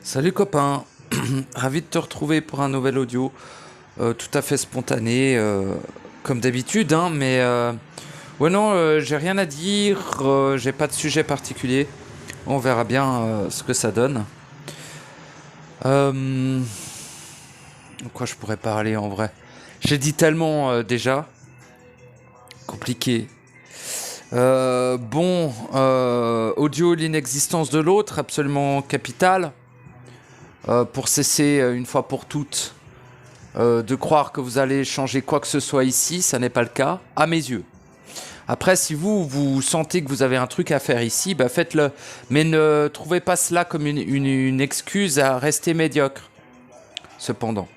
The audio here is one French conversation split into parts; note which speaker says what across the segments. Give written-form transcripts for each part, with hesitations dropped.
Speaker 1: Salut copain, ravi de te retrouver pour un nouvel audio, tout à fait spontané, comme d'habitude, hein, mais ouais non, j'ai rien à dire, j'ai pas de sujet particulier, on verra bien ce que ça donne. De quoi je pourrais parler en vrai? J'ai dit tellement déjà, compliqué. Audio l'inexistence de l'autre, absolument capital, pour cesser une fois pour toutes de croire que vous allez changer quoi que ce soit ici, ça n'est pas le cas, à mes yeux. Après, si vous sentez que vous avez un truc à faire ici, bah faites-le. Mais ne trouvez pas cela comme une excuse à rester médiocre, cependant.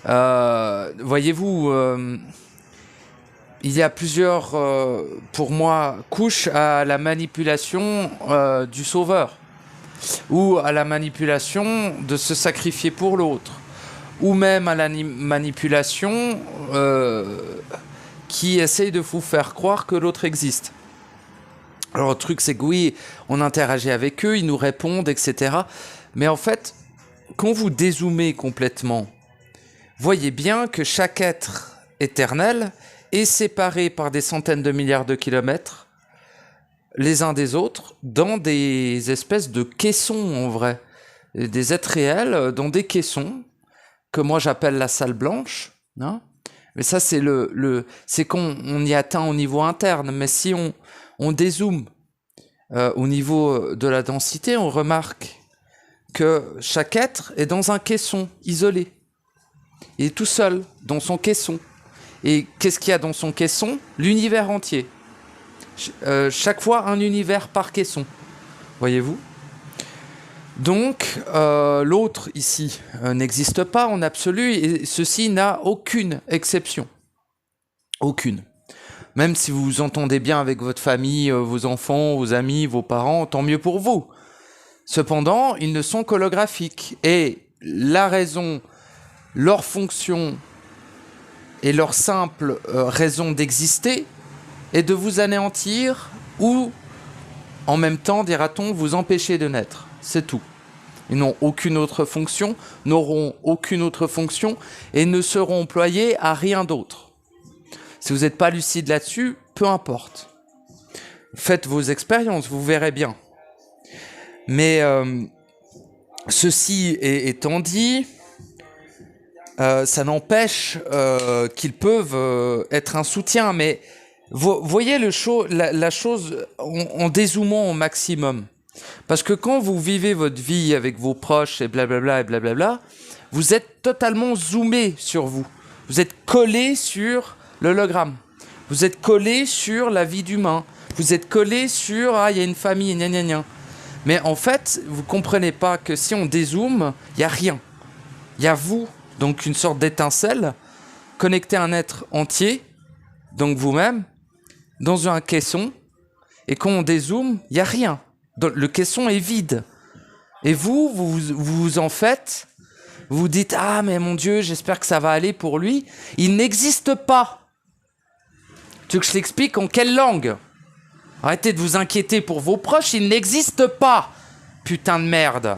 Speaker 1: Voyez-vous, il y a plusieurs, pour moi, couches à la manipulation du sauveur, ou à la manipulation de se sacrifier pour l'autre, ou même à la manipulation qui essaye de vous faire croire que l'autre existe. Alors le truc c'est que oui, on interagit avec eux, ils nous répondent, etc. Mais en fait, quand vous dézoomez complètement, voyez bien que chaque être éternel est séparé par des centaines de milliards de kilomètres les uns des autres dans des espèces de caissons en vrai. Des êtres réels dans des caissons que moi j'appelle la salle blanche, hein. Mais ça, c'est c'est qu'on y atteint au niveau interne. Mais si on dézoome au niveau de la densité, on remarque que chaque être est dans un caisson isolé. Il est tout seul dans son caisson. Et qu'est-ce qu'il y a dans son caisson? L'univers entier. Chaque fois, un univers par caisson. Voyez-vous? Donc, l'autre ici n'existe pas en absolu et ceci n'a aucune exception. Aucune. Même si vous vous entendez bien avec votre famille, vos enfants, vos amis, vos parents, tant mieux pour vous. Cependant, ils ne sont qu'holographiques. Et la raison, leur fonction et leur simple raison d'exister est de vous anéantir ou, en même temps, dira-t-on, vous empêcher de naître. C'est tout. Ils n'ont aucune autre fonction, n'auront aucune autre fonction et ne seront employés à rien d'autre. Si vous n'êtes pas lucide là-dessus, peu importe. Faites vos expériences, vous verrez bien. Mais ceci étant dit, ça n'empêche qu'ils peuvent être un soutien. Mais voyez la chose en dézoomant au maximum. Parce que quand vous vivez votre vie avec vos proches et blablabla, vous êtes totalement zoomé sur vous. Vous êtes collé sur l'hologramme. Vous êtes collé sur la vie d'humain. Vous êtes collé sur il y a une famille, gna gna gna. Mais en fait, vous comprenez pas que si on dézoome, il y a rien. Il y a vous, donc une sorte d'étincelle, connecté à un être entier, donc vous-même, dans un caisson. Et quand on dézoome, il y a rien. Le caisson est vide. Et vous en faites, vous vous dites « Ah, mais mon Dieu, j'espère que ça va aller pour lui. » Il n'existe pas. Tu veux que je t'explique en quelle langue? Arrêtez de vous inquiéter pour vos proches, il n'existe pas. Putain de merde.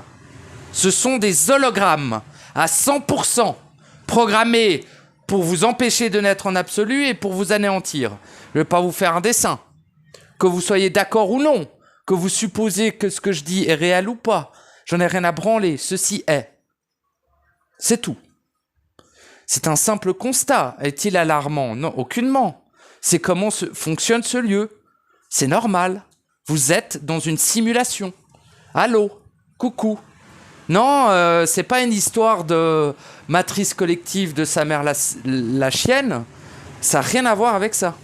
Speaker 1: Ce sont des hologrammes à 100% programmés pour vous empêcher de naître en absolu et pour vous anéantir. Je ne vais pas vous faire un dessin. Que vous soyez d'accord ou non, que vous supposez que ce que je dis est réel ou pas, j'en ai rien à branler, ceci est. C'est tout. C'est un simple constat. Est-il alarmant? Non, aucunement. C'est comment fonctionne ce lieu. C'est normal. Vous êtes dans une simulation. Allô? Coucou. Non, c'est pas une histoire de matrice collective de sa mère la chienne. Ça n'a rien à voir avec ça.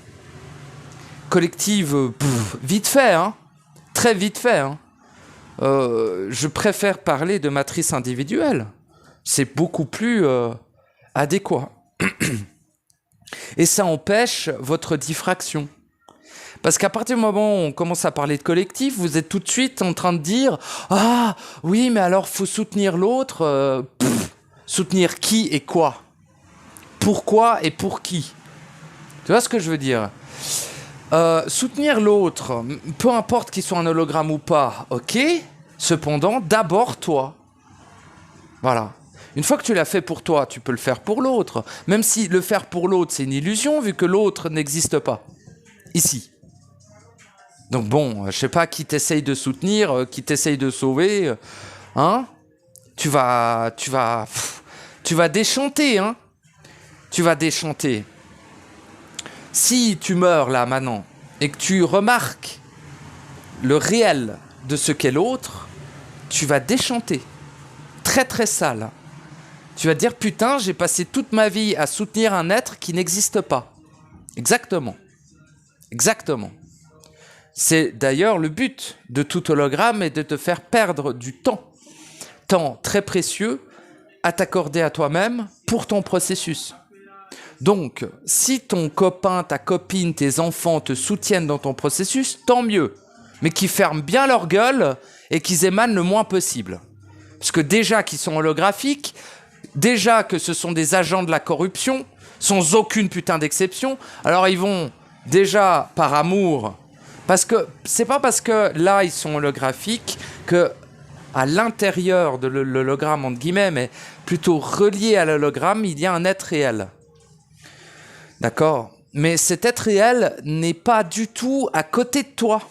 Speaker 1: Collective, vite fait, hein. Très vite fait, hein. Je préfère parler de matrice individuelle. C'est beaucoup plus adéquat. Et ça empêche votre diffraction. Parce qu'à partir du moment où on commence à parler de collectif, vous êtes tout de suite en train de dire « Ah, oui, mais alors faut soutenir l'autre. Soutenir qui et quoi? Pourquoi et pour qui ?» Tu vois ce que je veux dire? Soutenir l'autre, peu importe qu'il soit un hologramme ou pas, ok. Cependant, d'abord toi. Voilà. Une fois que tu l'as fait pour toi, tu peux le faire pour l'autre. Même si le faire pour l'autre, c'est une illusion, vu que l'autre n'existe pas. Ici. Donc bon, je sais pas qui t'essaye de soutenir, qui t'essaye de sauver, hein. Tu vas déchanter, hein. Tu vas déchanter. Si tu meurs là maintenant et que tu remarques le réel de ce qu'est l'autre, tu vas déchanter. Très très sale. Tu vas te dire putain, j'ai passé toute ma vie à soutenir un être qui n'existe pas. Exactement. Exactement. C'est d'ailleurs le but de tout hologramme est de te faire perdre du temps. Temps très précieux à t'accorder à toi-même pour ton processus. Donc, si ton copain, ta copine, tes enfants te soutiennent dans ton processus, tant mieux. Mais qu'ils ferment bien leur gueule et qu'ils émanent le moins possible. Parce que déjà qu'ils sont holographiques, déjà que ce sont des agents de la corruption, sans aucune putain d'exception, alors ils vont déjà par amour, parce que c'est pas parce que là ils sont holographiques que à l'intérieur de l'hologramme entre guillemets, mais plutôt relié à l'hologramme, il y a un être réel. D'accord ? Mais cet être réel n'est pas du tout à côté de toi,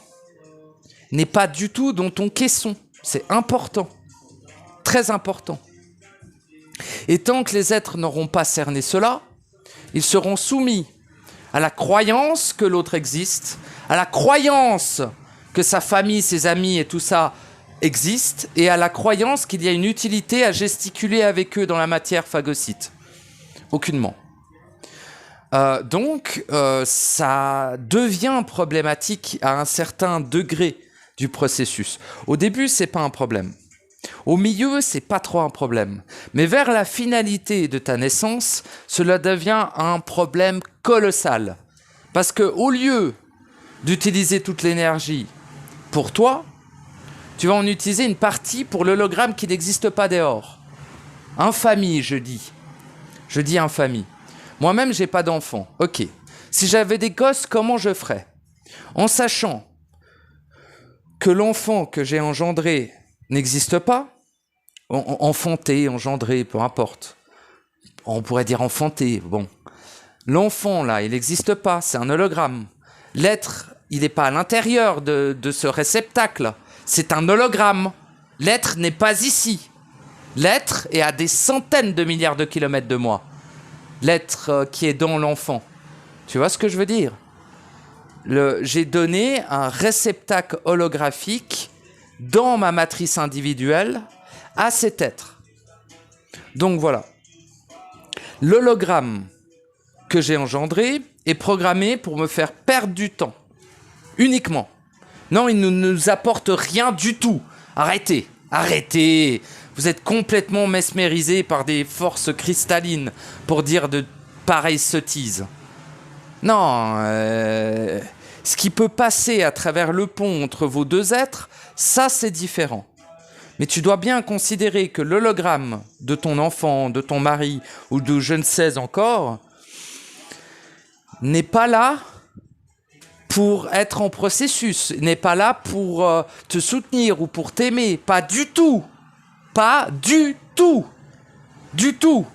Speaker 1: n'est pas du tout dans ton caisson. C'est important, très important. Et tant que les êtres n'auront pas cerné cela, ils seront soumis à la croyance que l'autre existe, à la croyance que sa famille, ses amis et tout ça existe, et à la croyance qu'il y a une utilité à gesticuler avec eux dans la matière phagocyte. Aucunement. Donc, ça devient problématique à un certain degré du processus. Au début, c'est pas un problème. Au milieu, c'est pas trop un problème. Mais vers la finalité de ta naissance, cela devient un problème colossal. Parce que au lieu d'utiliser toute l'énergie pour toi, tu vas en utiliser une partie pour l'hologramme qui n'existe pas dehors. Infamie, je dis. Je dis infamie. Moi-même, j'ai pas d'enfant. Ok. Si j'avais des gosses, comment je ferais ? En sachant que l'enfant que j'ai engendré n'existe pas, enfanté, engendré, peu importe. On pourrait dire enfanté, bon. L'enfant, là, il n'existe pas, c'est un hologramme. L'être, il n'est pas à l'intérieur de ce réceptacle. C'est un hologramme. L'être n'est pas ici. L'être est à des centaines de milliards de kilomètres de moi. L'être qui est dans l'enfant. Tu vois ce que je veux dire ? J'ai donné un réceptacle holographique dans ma matrice individuelle à cet être. Donc voilà. L'hologramme que j'ai engendré est programmé pour me faire perdre du temps. Uniquement. Non, il ne nous apporte rien du tout. Arrêtez, arrêtez. Vous êtes complètement mesmérisés par des forces cristallines pour dire de pareilles sottises. Non, ce qui peut passer à travers le pont entre vos deux êtres, ça c'est différent. Mais tu dois bien considérer que l'hologramme de ton enfant, de ton mari ou de je ne sais encore n'est pas là pour être en processus, n'est pas là pour te soutenir ou pour t'aimer, pas du tout. Pas du tout. Du tout.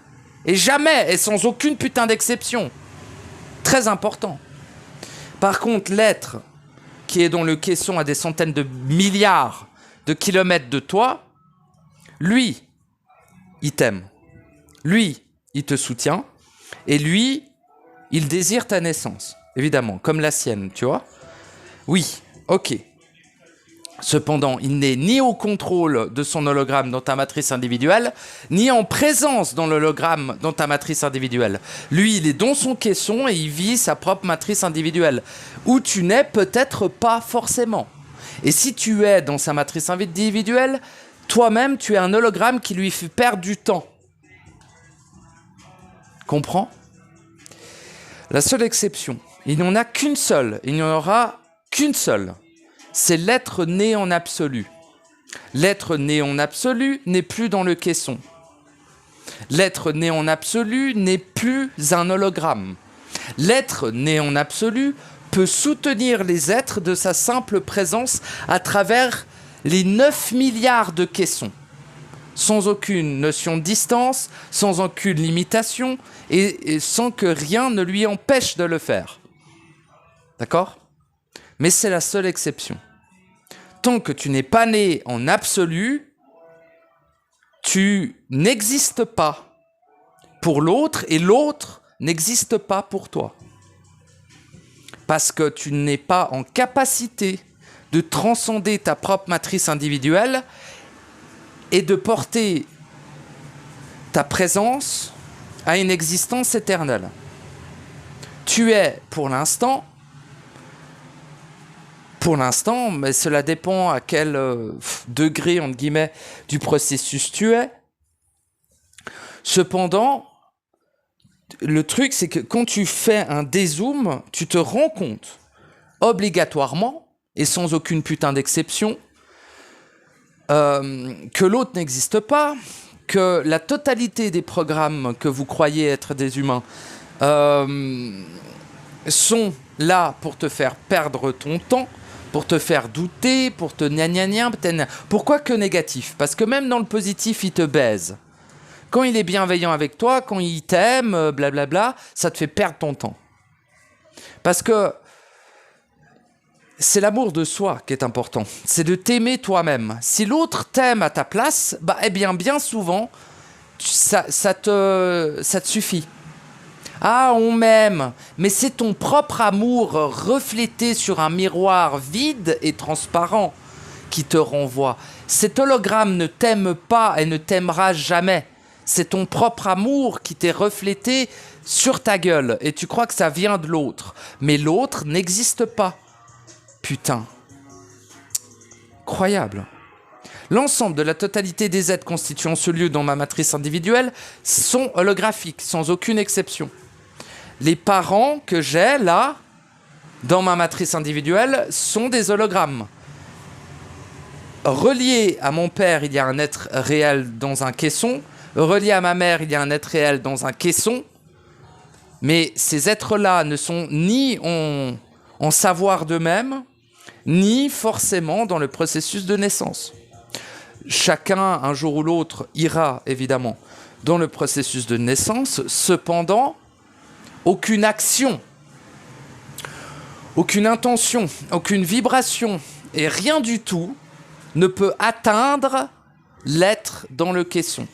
Speaker 1: Et jamais, et sans aucune putain d'exception. Très important. Par contre, l'être qui est dans le caisson à des centaines de milliards de kilomètres de toi, lui, il t'aime. Lui, il te soutient. Et lui, il désire ta naissance. Évidemment, comme la sienne, tu vois ? Oui, ok. Cependant, il n'est ni au contrôle de son hologramme dans ta matrice individuelle, ni en présence dans l'hologramme dans ta matrice individuelle. Lui, il est dans son caisson et il vit sa propre matrice individuelle, où tu n'es peut-être pas forcément. Et si tu es dans sa matrice individuelle, toi-même, tu es un hologramme qui lui fait perdre du temps. Comprends ? La seule exception, il n'y en a qu'une seule, il n'y en aura qu'une seule. C'est l'être né en absolu. L'être né en absolu n'est plus dans le caisson. L'être né en absolu n'est plus un hologramme. L'être né en absolu peut soutenir les êtres de sa simple présence à travers les 9 milliards de caissons. sans aucune notion de distance, sans aucune limitation, et sans que rien ne lui empêche de le faire. D'accord ? Mais c'est la seule exception. Tant que tu n'es pas né en absolu, tu n'existes pas pour l'autre et l'autre n'existe pas pour toi. Parce que tu n'es pas en capacité de transcender ta propre matrice individuelle et de porter ta présence à une existence éternelle. Tu es, pour l'instant, mais cela dépend à quel degré, entre guillemets, du processus tu es. Cependant, le truc, c'est que quand tu fais un dézoom, tu te rends compte, obligatoirement, et sans aucune putain d'exception, que l'autre n'existe pas, que la totalité des programmes que vous croyez être des humains sont là pour te faire perdre ton temps, pour te faire douter, pour te gna. Pourquoi que négatif ? Parce que même dans le positif, il te baise. Quand il est bienveillant avec toi, quand il t'aime, blablabla, ça te fait perdre ton temps. Parce que c'est l'amour de soi qui est important. C'est de t'aimer toi-même. Si l'autre t'aime à ta place, eh bien souvent, ça te suffit. Ah, on m'aime, mais c'est ton propre amour reflété sur un miroir vide et transparent qui te renvoie. Cet hologramme ne t'aime pas et ne t'aimera jamais. C'est ton propre amour qui t'est reflété sur ta gueule et tu crois que ça vient de l'autre. Mais l'autre n'existe pas. Putain. Incroyable. L'ensemble de la totalité des êtres constituant ce lieu dans ma matrice individuelle sont holographiques, sans aucune exception. Les parents que j'ai là, dans ma matrice individuelle, sont des hologrammes. Relié à mon père, il y a un être réel dans un caisson. Relié à ma mère, il y a un être réel dans un caisson. Mais ces êtres-là ne sont ni en savoir d'eux-mêmes, ni forcément dans le processus de naissance. Chacun, un jour ou l'autre, ira évidemment dans le processus de naissance. Cependant, aucune action, aucune intention, aucune vibration et rien du tout ne peut atteindre l'être dans le caisson.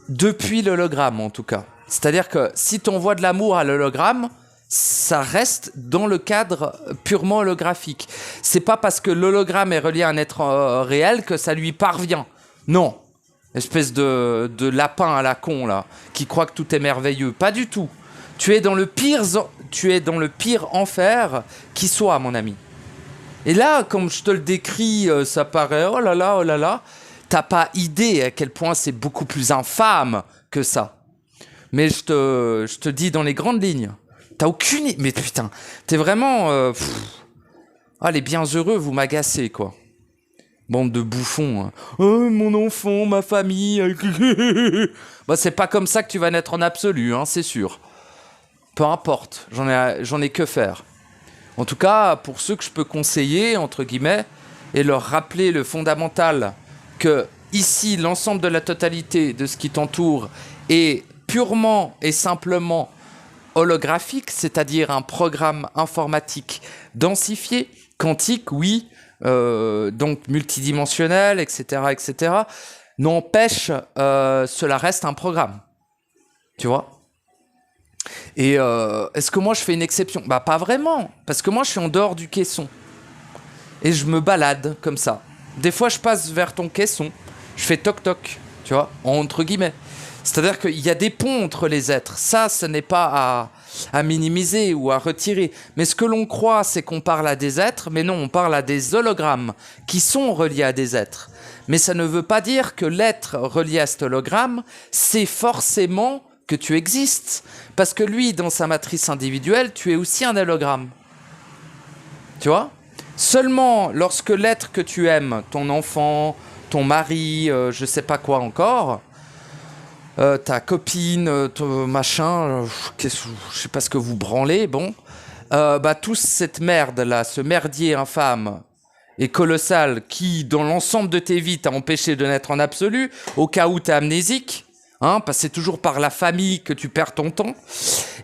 Speaker 1: Depuis l'hologramme, en tout cas. C'est-à-dire que si tu envoies de l'amour à l'hologramme, ça reste dans le cadre purement holographique. C'est pas parce que l'hologramme est relié à un être réel que ça lui parvient. Non. Espèce de lapin à la con, là, qui croit que tout est merveilleux. Pas du tout. Tu es dans le pire enfer qui soit, mon ami. Et là, comme je te le décris, ça paraît oh là là. T'as pas idée à quel point c'est beaucoup plus infâme que ça. Mais je te dis dans les grandes lignes. T'as aucune idée. Mais putain, t'es vraiment... les bienheureux, vous m'agacez, quoi. Bande de bouffons. Hein. Oh, mon enfant, ma famille. C'est pas comme ça que tu vas naître en absolu, hein, c'est sûr. Peu importe, j'en ai que faire. En tout cas, pour ceux que je peux conseiller, entre guillemets, et leur rappeler le fondamental que ici, l'ensemble de la totalité de ce qui t'entoure est purement et simplement holographique, c'est-à-dire un programme informatique densifié, quantique, oui, donc multidimensionnel, etc., n'empêche, cela reste un programme. Tu vois ? Et est-ce que moi je fais une exception ? Pas vraiment, parce que moi je suis en dehors du caisson. Et je me balade comme ça. Des fois je passe vers ton caisson, je fais toc-toc, tu vois, entre guillemets. C'est-à-dire qu'il y a des ponts entre les êtres. Ça, ce n'est pas à minimiser ou à retirer. Mais ce que l'on croit, c'est qu'on parle à des êtres, mais non, on parle à des hologrammes qui sont reliés à des êtres. Mais ça ne veut pas dire que l'être relié à cet hologramme, c'est forcément que tu existes. Parce que lui, dans sa matrice individuelle, tu es aussi un hologramme. Tu vois ? Seulement lorsque l'être que tu aimes, ton enfant, ton mari, je sais pas quoi encore... ta copine, ton machin, je sais pas ce que vous branlez, bon, tous cette merde là, ce merdier infâme et colossal qui, dans l'ensemble de tes vies, t'a empêché de naître en absolu, au cas où t'es amnésique, hein, parce que c'est toujours par la famille que tu perds ton temps,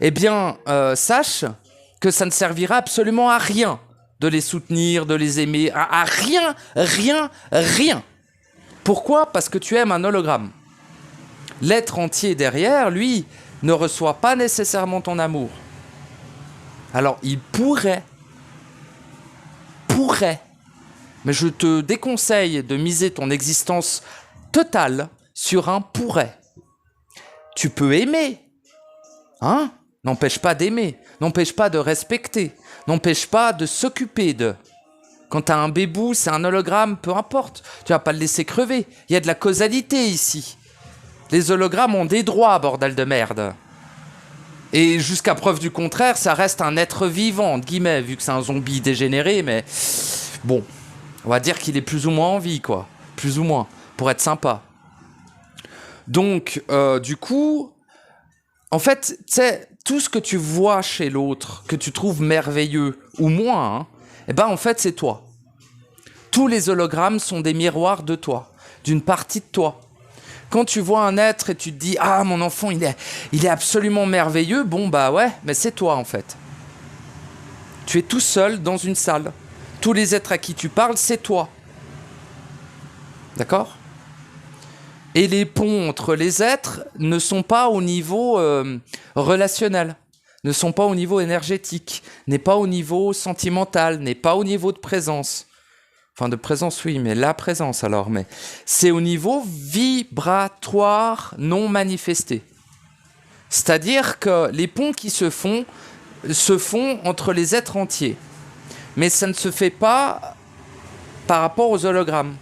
Speaker 1: eh bien, sache que ça ne servira absolument à rien de les soutenir, de les aimer, à rien, rien, rien. Pourquoi ? Parce que tu aimes un hologramme. L'être entier derrière, lui, ne reçoit pas nécessairement ton amour. Alors, il pourrait, mais je te déconseille de miser ton existence totale sur un pourrait. Tu peux aimer, hein ? N'empêche pas d'aimer, n'empêche pas de respecter, n'empêche pas de s'occuper de. Quand t'as un bébou, c'est un hologramme, peu importe, tu vas pas le laisser crever. Il y a de la causalité ici. Les hologrammes ont des droits, bordel de merde. Et jusqu'à preuve du contraire, ça reste un être vivant, entre guillemets, vu que c'est un zombie dégénéré, mais bon, on va dire qu'il est plus ou moins en vie, quoi. Plus ou moins, pour être sympa. Donc, du coup, en fait, tu sais, tout ce que tu vois chez l'autre, que tu trouves merveilleux, ou moins, hein, eh ben, en fait, c'est toi. Tous les hologrammes sont des miroirs de toi, d'une partie de toi. Quand tu vois un être et tu te dis « Ah, mon enfant, il est absolument merveilleux », bon, bah ouais, mais c'est toi, en fait. Tu es tout seul dans une salle. Tous les êtres à qui tu parles, c'est toi. D'accord ? Et les ponts entre les êtres ne sont pas au niveau relationnel, ne sont pas au niveau énergétique, n'est pas au niveau sentimental, n'est pas au niveau de présence. Enfin, de présence, oui, mais la présence, alors. Mais c'est au niveau vibratoire non manifesté. C'est-à-dire que les ponts qui se font entre les êtres entiers. Mais ça ne se fait pas par rapport aux hologrammes.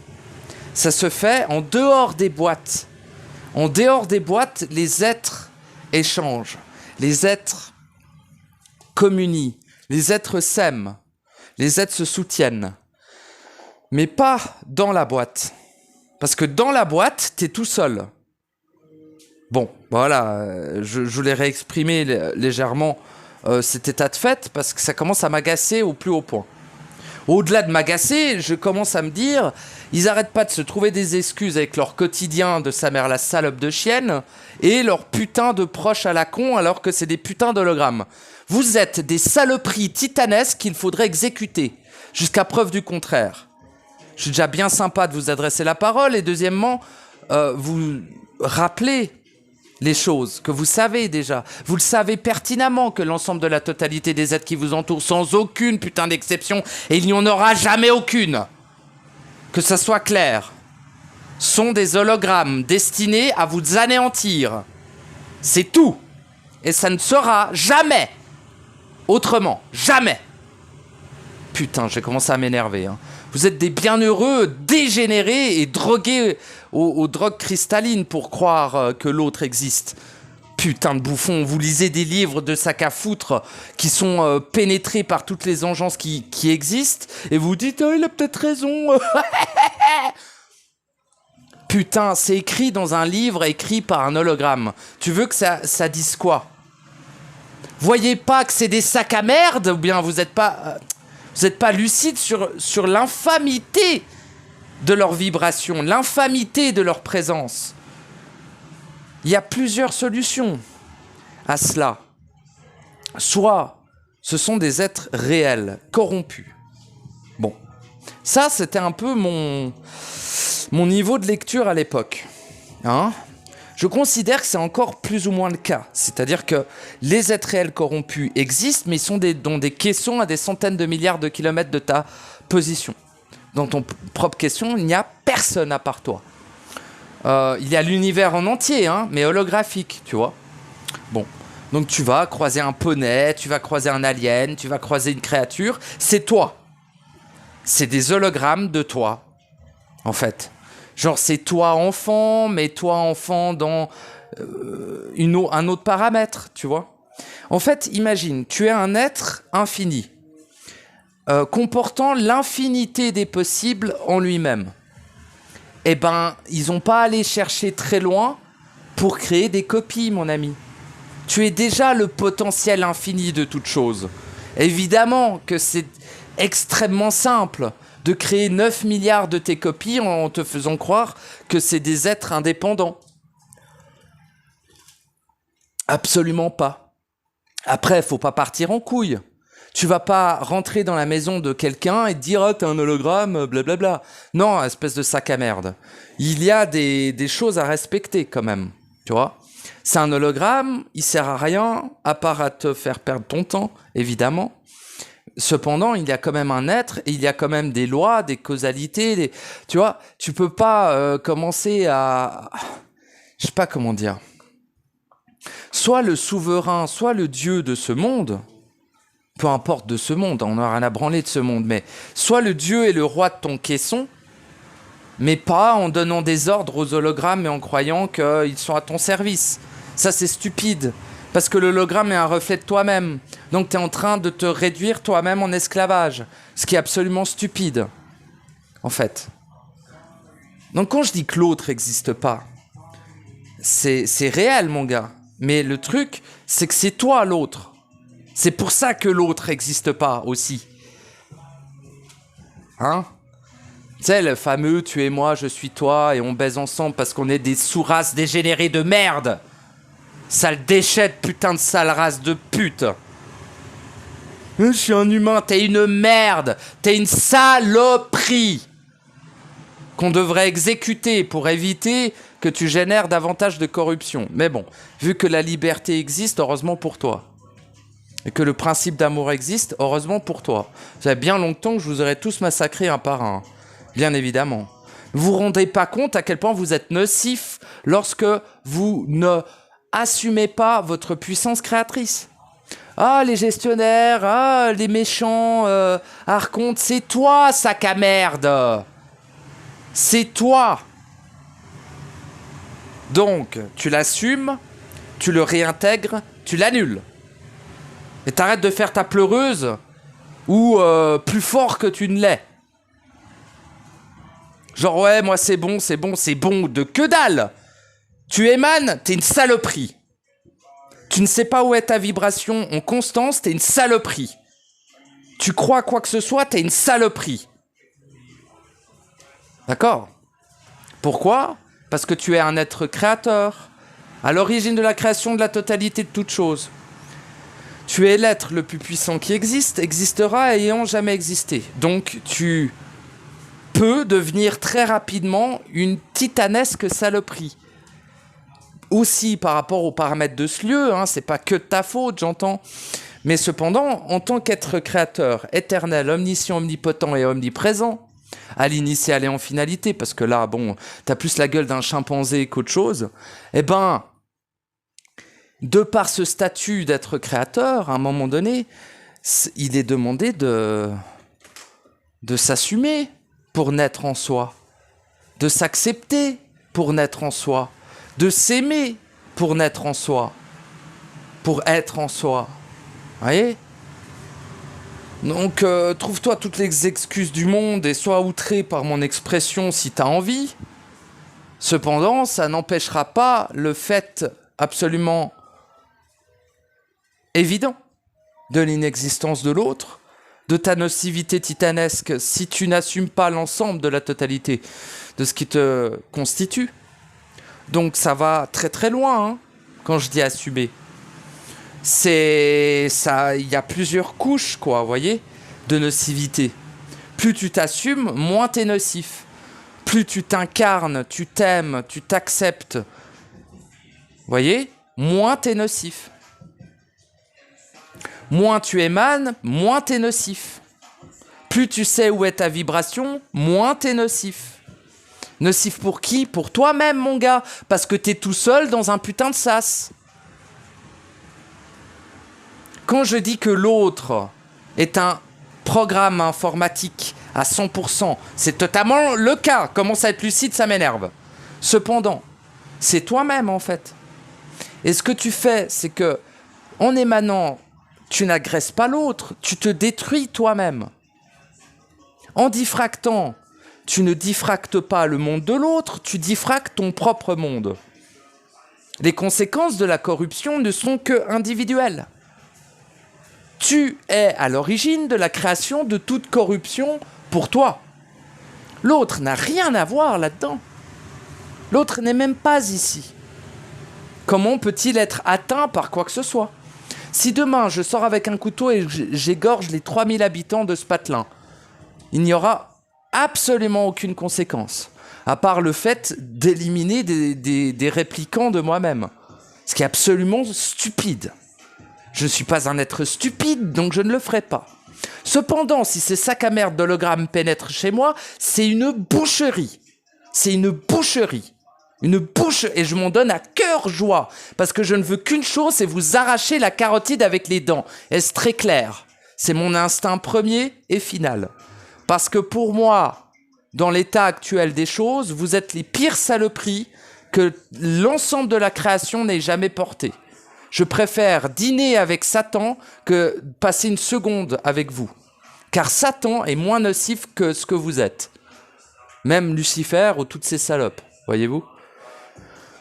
Speaker 1: Ça se fait en dehors des boîtes. En dehors des boîtes, les êtres échangent. Les êtres communient. Les êtres s'aiment. Les êtres se soutiennent. Mais pas dans la boîte. Parce que dans la boîte, t'es tout seul. Bon, voilà, je voulais réexprimer légèrement cet état de fait parce que ça commence à m'agacer au plus haut point. Au-delà de m'agacer, je commence à me dire, ils arrêtent pas de se trouver des excuses avec leur quotidien de sa mère la salope de chienne et leur putain de proches à la con alors que c'est des putains d'hologrammes. Vous êtes des saloperies titanesques qu'il faudrait exécuter, jusqu'à preuve du contraire. Je suis déjà bien sympa de vous adresser la parole et deuxièmement, vous rappelez les choses que vous savez déjà. Vous le savez pertinemment que l'ensemble de la totalité des êtres qui vous entourent, sans aucune putain d'exception, et il n'y en aura jamais aucune, que ça soit clair, sont des hologrammes destinés à vous anéantir. C'est tout. Et ça ne sera jamais autrement. Jamais. Putain, j'ai commencé à m'énerver, hein. Vous êtes des bienheureux dégénérés et drogués aux drogues cristallines pour croire que l'autre existe. Putain de bouffon, vous lisez des livres de sac à foutre qui sont pénétrés par toutes les engences qui existent et vous dites « Oh, il a peut-être raison !» Putain, c'est écrit dans un livre écrit par un hologramme. Tu veux que ça dise quoi ? Voyez pas que c'est des sacs à merde ou bien vous n'êtes pas lucide sur l'infamité de leur vibration, l'infamité de leur présence. Il y a plusieurs solutions à cela. Soit ce sont des êtres réels, corrompus. Bon, ça c'était un peu mon niveau de lecture à l'époque. Hein ? Je considère que c'est encore plus ou moins le cas. C'est-à-dire que les êtres réels corrompus existent, mais ils sont dans des caissons à des centaines de milliards de kilomètres de ta position. Dans ton propre caisson, il n'y a personne à part toi. Il y a l'univers en entier, hein, mais holographique, tu vois. Bon, donc tu vas croiser un poney, tu vas croiser un alien, tu vas croiser une créature. C'est toi. C'est des hologrammes de toi, en fait. Genre, c'est toi enfant, mais toi enfant dans un autre paramètre, tu vois. En fait, imagine, tu es un être infini, comportant l'infinité des possibles en lui-même. Eh ben, ils n'ont pas à aller chercher très loin pour créer des copies, mon ami. Tu es déjà le potentiel infini de toute chose. Évidemment que c'est extrêmement simple de créer 9 milliards de tes copies en te faisant croire que c'est des êtres indépendants. Absolument pas. Après, faut pas partir en couille. Tu vas pas rentrer dans la maison de quelqu'un et te dire « Ah, t'es un hologramme, blablabla ». Non, espèce de sac à merde. Il y a des choses à respecter quand même, tu vois. C'est un hologramme, il sert à rien, à part à te faire perdre ton temps, évidemment. Cependant, il y a quand même un être, et il y a quand même des lois, des causalités, tu vois. Tu peux pas commencer à... Je sais pas comment dire. Soit le souverain, soit le dieu de ce monde... peu importe de ce monde, on n'a rien à branler de ce monde, mais soit le dieu et le roi de ton caisson, mais pas en donnant des ordres aux hologrammes et en croyant qu'ils sont à ton service. Ça, c'est stupide, parce que l'hologramme est un reflet de toi-même. Donc, tu es en train de te réduire toi-même en esclavage, ce qui est absolument stupide, en fait. Donc, quand je dis que l'autre n'existe pas, c'est réel, mon gars. Mais le truc, c'est que c'est toi l'autre. C'est pour ça que l'autre n'existe pas aussi. Hein? Tu sais, le fameux « tu es moi, je suis toi » et on baise ensemble parce qu'on est des sous-races dégénérées de merde. Sale déchette, putain de sale race de pute. Je suis un humain, t'es une merde. T'es une saloperie. Qu'on devrait exécuter pour éviter que tu génères davantage de corruption. Mais bon, vu que la liberté existe, heureusement pour toi. Et que le principe d'amour existe, heureusement pour toi. Ça fait bien longtemps que je vous aurais tous massacrés un par un. Bien évidemment. Vous vous rendez pas compte à quel point vous êtes nocif lorsque vous ne assumez pas votre puissance créatrice. Ah, les gestionnaires, ah, les méchants archontes, c'est toi, sac à merde. C'est toi. Donc, tu l'assumes, tu le réintègres, tu l'annules. Et t'arrêtes de faire ta pleureuse ou plus fort que tu ne l'es. Genre, ouais, moi c'est bon de que dalle. Tu émanes, t'es une saloperie. Tu ne sais pas où est ta vibration en constance, t'es une saloperie. Tu crois quoi que ce soit, t'es une saloperie. D'accord? Pourquoi? Parce que tu es un être créateur, à l'origine de la création de la totalité de toutes choses. Tu es l'être le plus puissant qui existe, existera ayant jamais existé. Donc tu peux devenir très rapidement une titanesque saloperie. Aussi par rapport aux paramètres de ce lieu, hein, c'est pas que de ta faute, j'entends. Mais cependant, en tant qu'être créateur, éternel, omniscient, omnipotent et omniprésent, à l'initiale et en finalité, parce que là, bon, t'as plus la gueule d'un chimpanzé qu'autre chose, eh ben, de par ce statut d'être créateur, à un moment donné, il est demandé de s'assumer pour naître en soi, de s'accepter pour naître en soi, de s'aimer pour naître en soi, pour être en soi. Vous voyez? Donc, trouve-toi toutes les excuses du monde et sois outré par mon expression si tu as envie. Cependant, ça n'empêchera pas le fait absolument évident de l'inexistence de l'autre, de ta nocivité titanesque si tu n'assumes pas l'ensemble de la totalité de ce qui te constitue. Donc ça va très très loin, hein, quand je dis assumer. C'est ça, il y a plusieurs couches, quoi, vous voyez, de nocivité. Plus tu t'assumes, moins t'es nocif. Plus tu t'incarnes, tu t'aimes, tu t'acceptes, vous voyez, moins t'es nocif. Moins tu émanes, moins t'es nocif. Plus tu sais où est ta vibration, moins t'es nocif. Nocif pour qui? Pour toi-même, mon gars. Parce que t'es tout seul dans un putain de sas. Quand je dis que l'autre est un programme informatique à 100%, c'est totalement le cas. Commence à être lucide, ça m'énerve. Cependant, c'est toi-même, en fait. Et ce que tu fais, c'est que, en émanant, tu n'agresses pas l'autre, tu te détruis toi-même. En diffractant, tu ne diffractes pas le monde de l'autre, tu diffractes ton propre monde. Les conséquences de la corruption ne sont que individuelles. Tu es à l'origine de la création de toute corruption pour toi. L'autre n'a rien à voir là-dedans. L'autre n'est même pas ici. Comment peut-il être atteint par quoi que ce soit? Si demain je sors avec un couteau et j'égorge les 3000 habitants de ce patelin, il n'y aura absolument aucune conséquence, à part le fait d'éliminer des réplicants de moi-même. Ce qui est absolument stupide. Je ne suis pas un être stupide, donc je ne le ferai pas. Cependant, si ces sacs à merde d'hologrammes pénètrent chez moi, c'est une boucherie. C'est une boucherie. Une bouche, et je m'en donne à cœur joie, parce que je ne veux qu'une chose, c'est vous arracher la carotide avec les dents. Est-ce très clair? C'est mon instinct premier et final. Parce que pour moi, dans l'état actuel des choses, vous êtes les pires saloperies que l'ensemble de la création n'ait jamais portées. Je préfère dîner avec Satan que passer une seconde avec vous. Car Satan est moins nocif que ce que vous êtes. Même Lucifer ou toutes ces salopes, voyez-vous?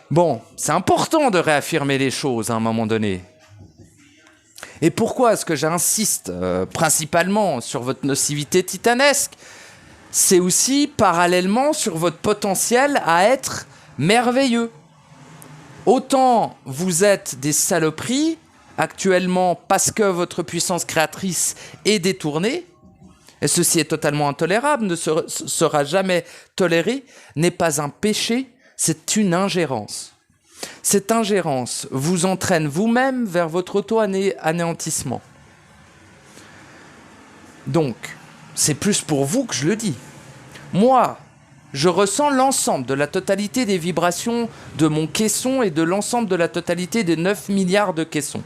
Speaker 1: Bon, c'est important de réaffirmer les choses à un moment donné. Et pourquoi est-ce que j'insiste principalement sur votre nocivité titanesque? C'est aussi parallèlement sur votre potentiel à être merveilleux. Autant vous êtes des saloperies actuellement parce que votre puissance créatrice est détournée, et ceci est totalement intolérable, ne sera jamais toléré, n'est pas un péché, c'est une ingérence. Cette ingérence vous entraîne vous-même vers votre auto-anéantissement. Donc, c'est plus pour vous que je le dis. Moi, je ressens l'ensemble de la totalité des vibrations de mon caisson et de l'ensemble de la totalité des 9 milliards de caissons.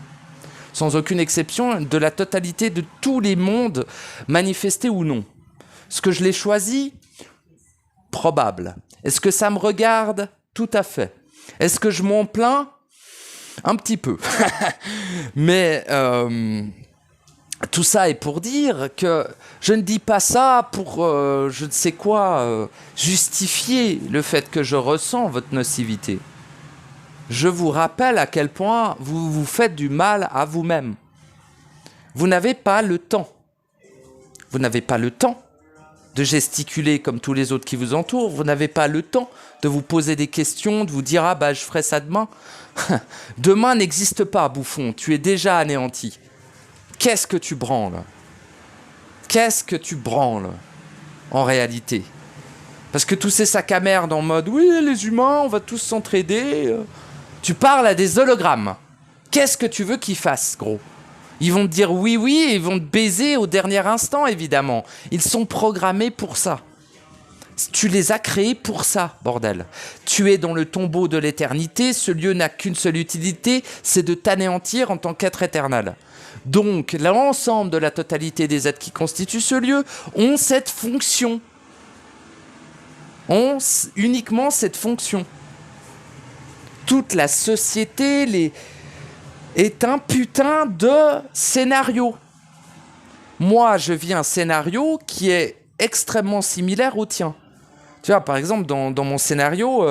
Speaker 1: Sans aucune exception, de la totalité de tous les mondes, manifestés ou non. Est-ce que je l'ai choisi? Probable. Est-ce que ça me regarde? Tout à fait. Est-ce que je m'en plains? Un petit peu. Mais tout ça est pour dire que je ne dis pas ça pour, je ne sais quoi, justifier le fait que je ressens votre nocivité. Je vous rappelle à quel point vous vous faites du mal à vous-même. Vous n'avez pas le temps. Vous n'avez pas le temps de gesticuler comme tous les autres qui vous entourent. Vous n'avez pas le temps de vous poser des questions, de vous dire « Ah bah je ferai ça demain ». Demain n'existe pas, bouffon. Tu es déjà anéanti. Qu'est-ce que tu branles? Qu'est-ce que tu branles en réalité? Parce que tous ces sacs à merde en mode « Oui, les humains, on va tous s'entraider ». Tu parles à des hologrammes. Qu'est-ce que tu veux qu'ils fassent, gros? Ils vont te dire oui, oui, et ils vont te baiser au dernier instant, évidemment. Ils sont programmés pour ça. Tu les as créés pour ça, bordel. Tu es dans le tombeau de l'éternité. Ce lieu n'a qu'une seule utilité, c'est de t'anéantir en tant qu'être éternel. Donc, l'ensemble de la totalité des êtres qui constituent ce lieu ont cette fonction. Ont uniquement cette fonction. Toute la société est un putain de scénario. Moi, je vis un scénario qui est extrêmement similaire au tien. Tu vois, par exemple, dans mon scénario...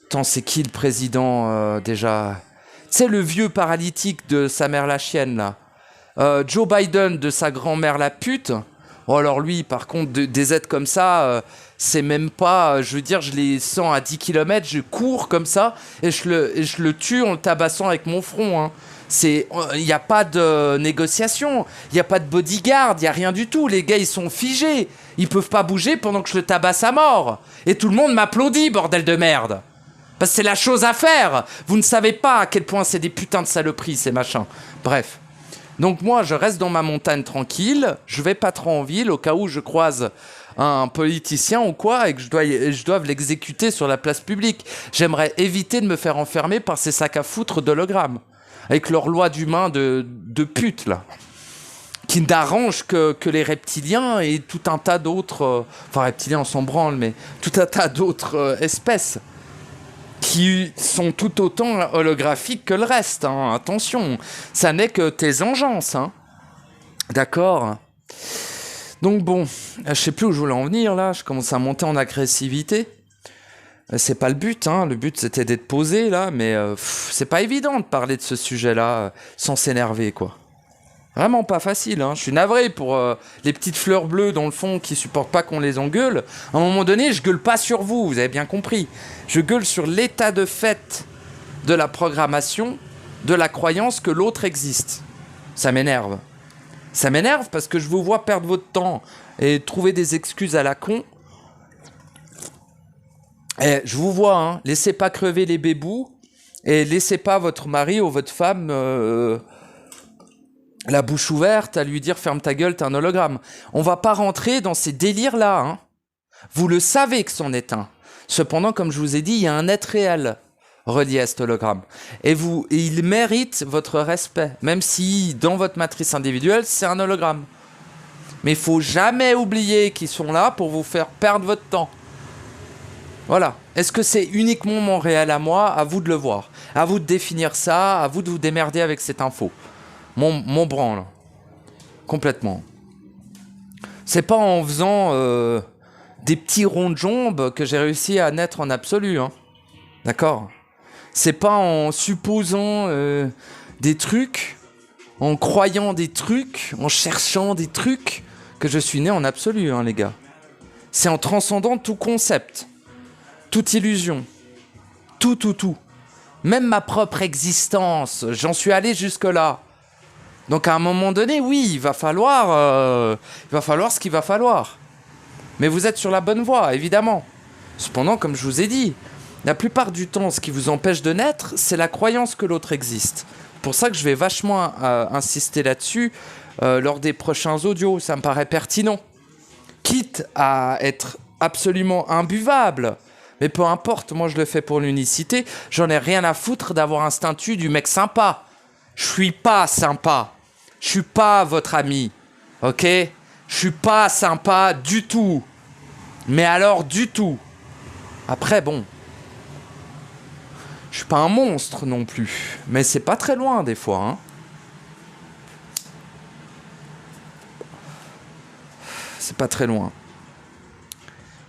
Speaker 1: Attends, c'est qui le président déjà? C'est le vieux paralytique de sa mère la chienne, là. Joe Biden de sa grand-mère la pute. Oh, alors lui, par contre, des êtres comme ça, c'est même pas... je veux dire, je les sens à 10 km, je cours comme ça, et je le tue en le tabassant avec mon front. Hein. Il n'y a pas de négociation, il n'y a pas de bodyguard, il n'y a rien du tout. Les gars, ils sont figés. Ils peuvent pas bouger pendant que je le tabasse à mort. Et tout le monde m'applaudit, bordel de merde. Parce que c'est la chose à faire. Vous ne savez pas à quel point c'est des putains de saloperies, ces machins. Bref. Donc moi, je reste dans ma montagne tranquille. Je vais pas trop en ville au cas où je croise un politicien ou quoi et que je doive l'exécuter sur la place publique. J'aimerais éviter de me faire enfermer par ces sacs à foutre d'hologrammes. Avec leur loi d'humain de pute, là. Qui n'arrange que les reptiliens et tout un tas d'autres... enfin, reptiliens, on s'en branle, mais tout un tas d'autres espèces qui sont tout autant holographiques que le reste. Hein. Attention, ça n'est que tes engences. Hein. D'accord? Donc bon, je sais plus où je voulais en venir, là. Je commence à monter en agressivité. C'est pas le but, hein. Le but c'était d'être posé, là, mais c'est pas évident de parler de ce sujet-là sans s'énerver, quoi. Vraiment pas facile, hein. Je suis navré pour les petites fleurs bleues dans le fond qui supportent pas qu'on les engueule. À un moment donné, je gueule pas sur vous, vous avez bien compris. Je gueule sur l'état de fait de la programmation, de la croyance que l'autre existe. Ça m'énerve. Ça m'énerve parce que je vous vois perdre votre temps et trouver des excuses à la con. Et je vous vois, hein, laissez pas crever les bébous et laissez pas votre mari ou votre femme la bouche ouverte à lui dire ferme ta gueule, t'es un hologramme. On va pas rentrer dans ces délires-là, hein. Vous le savez que c'en est un. Cependant, comme je vous ai dit, il y a un être réel relié à cet hologramme. Et il mérite votre respect, même si dans votre matrice individuelle, c'est un hologramme. Mais il faut jamais oublier qu'ils sont là pour vous faire perdre votre temps. Voilà. Est-ce que c'est uniquement mon réel à moi? À vous de le voir. À vous de définir ça, à vous de vous démerder avec cette info. Mon branle. Complètement. C'est pas en faisant des petits ronds de jambes que j'ai réussi à naître en absolu, hein. D'accord? C'est pas en supposant des trucs, en croyant des trucs, en cherchant des trucs que je suis né en absolu, hein, les gars. C'est en transcendant tout concept, toute illusion, tout. Même ma propre existence, j'en suis allé jusque-là. Donc à un moment donné, oui, il va falloir ce qu'il va falloir. Mais vous êtes sur la bonne voie, évidemment. Cependant, comme je vous ai dit, la plupart du temps, ce qui vous empêche de naître, c'est la croyance que l'autre existe. C'est pour ça que je vais vachement insister là-dessus lors des prochains audios. Ça me paraît pertinent. Quitte à être absolument imbuvable. Mais peu importe, moi je le fais pour l'unicité. J'en ai rien à foutre d'avoir un statut du mec sympa. Je suis pas sympa. Je suis pas votre ami. Ok? Je suis pas sympa du tout. Mais alors du tout. Après, bon. Je suis pas un monstre non plus. Mais c'est pas très loin des fois, hein. C'est pas très loin.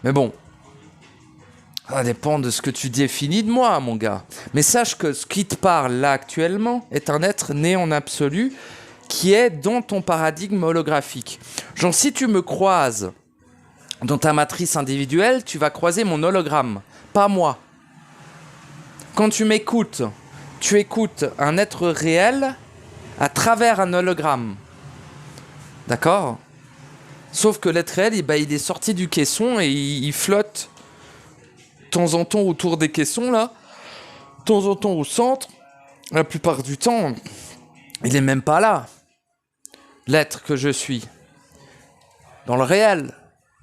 Speaker 1: Mais bon. Ça dépend de ce que tu définis de moi, mon gars. Mais sache que ce qui te parle là actuellement est un être né en absolu qui est dans ton paradigme holographique. Genre, si tu me croises dans ta matrice individuelle, tu vas croiser mon hologramme, pas moi. Quand tu m'écoutes, tu écoutes un être réel à travers un hologramme. D'accord? Sauf que l'être réel, il est sorti du caisson et il flotte de temps en temps autour des caissons, là. De temps en temps au centre. La plupart du temps, il est même pas là. L'être que je suis. Dans le réel.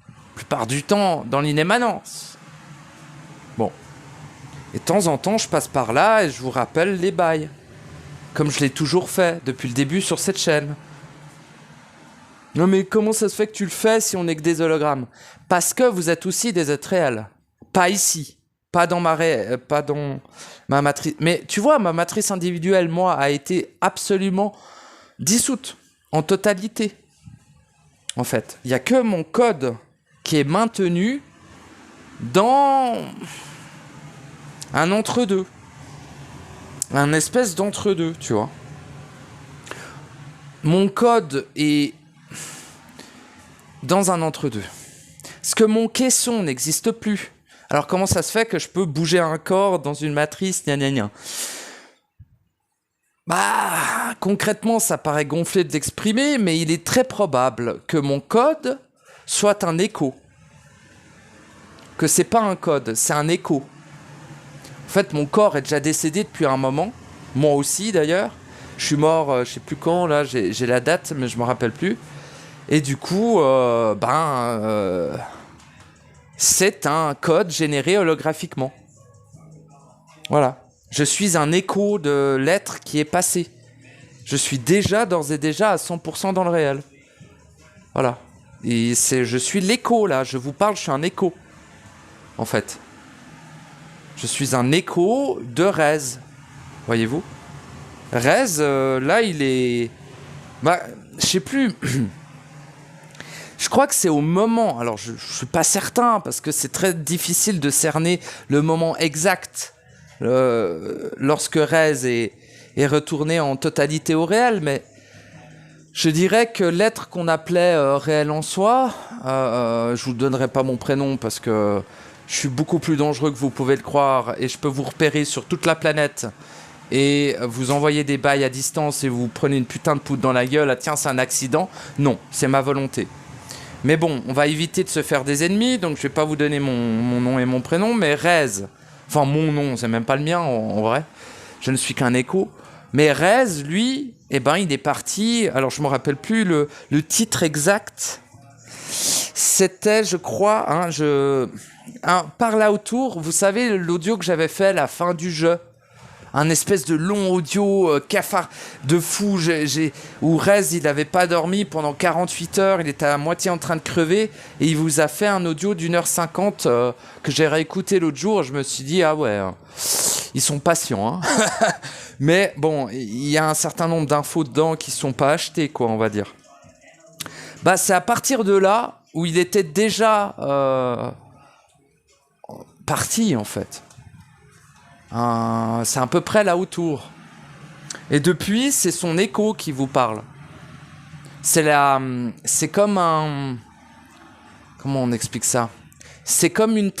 Speaker 1: La plupart du temps, dans l'inémanence. Bon. Et de temps en temps, je passe par là et je vous rappelle les bails. Comme je l'ai toujours fait depuis le début sur cette chaîne. Non mais comment ça se fait que tu le fais si on n'est que des hologrammes? Parce que vous êtes aussi des êtres réels. Pas ici. Pas dans ma matrice. Mais tu vois, ma matrice individuelle, moi, a été absolument dissoute. En totalité. En fait. Il n'y a que mon code qui est maintenu dans un entre-deux. Un espèce d'entre-deux, tu vois. Mon code est dans un entre-deux. Parce que mon caisson n'existe plus. Alors comment ça se fait que je peux bouger un corps dans une matrice, gna gna gna? Bah, concrètement, ça paraît gonflé de l'exprimer, mais il est très probable que mon code soit un écho. Que c'est pas un code, c'est un écho. En fait, mon corps est déjà décédé depuis un moment. Moi aussi, d'ailleurs. Je suis mort, je sais plus quand, là, j'ai la date, mais je me rappelle plus. Et du coup, c'est un code généré holographiquement. Voilà. Je suis un écho de l'être qui est passé. Je suis d'ores et déjà à 100% dans le réel. Voilà. Et je suis l'écho, là. Je vous parle, je suis un écho. En fait. Je suis un écho de Rez. Voyez-vous? Rez, là, il est... Bah, je sais plus... Je crois que c'est au moment... Alors, je suis pas certain, parce que c'est très difficile de cerner le moment exact lorsque Rez est retourné en totalité au réel, mais Je dirais que l'être qu'on appelait réel en soi, je vous donnerai pas mon prénom parce que je suis beaucoup plus dangereux que vous pouvez le croire et je peux vous repérer sur toute la planète et vous envoyer des bails à distance et vous prenez une putain de poudre dans la gueule, ah tiens c'est un accident. Non, c'est ma volonté. Mais bon, on va éviter de se faire des ennemis, donc je vais pas vous donner mon nom et mon prénom, mais Rez, enfin mon nom, c'est même pas le mien en vrai, je ne suis qu'un écho. Mais Rez, lui, eh ben, il est parti, alors je me rappelle plus le titre exact, c'était, je crois, par là autour, vous savez, l'audio que j'avais fait à la fin du jeu, un espèce de long audio cafard de fou, où Rez, il n'avait pas dormi pendant 48 heures, il était à moitié en train de crever, et il vous a fait un audio d'1h50 que j'ai réécouté l'autre jour, je me suis dit, ah ouais, ils sont patients, hein. Mais bon, il y a un certain nombre d'infos dedans qui ne sont pas achetées, quoi, on va dire. Bah, c'est à partir de là où il était déjà parti, en fait. C'est à peu près là autour. Et depuis, c'est son écho qui vous parle. C'est comme un... Comment on explique ça? C'est comme une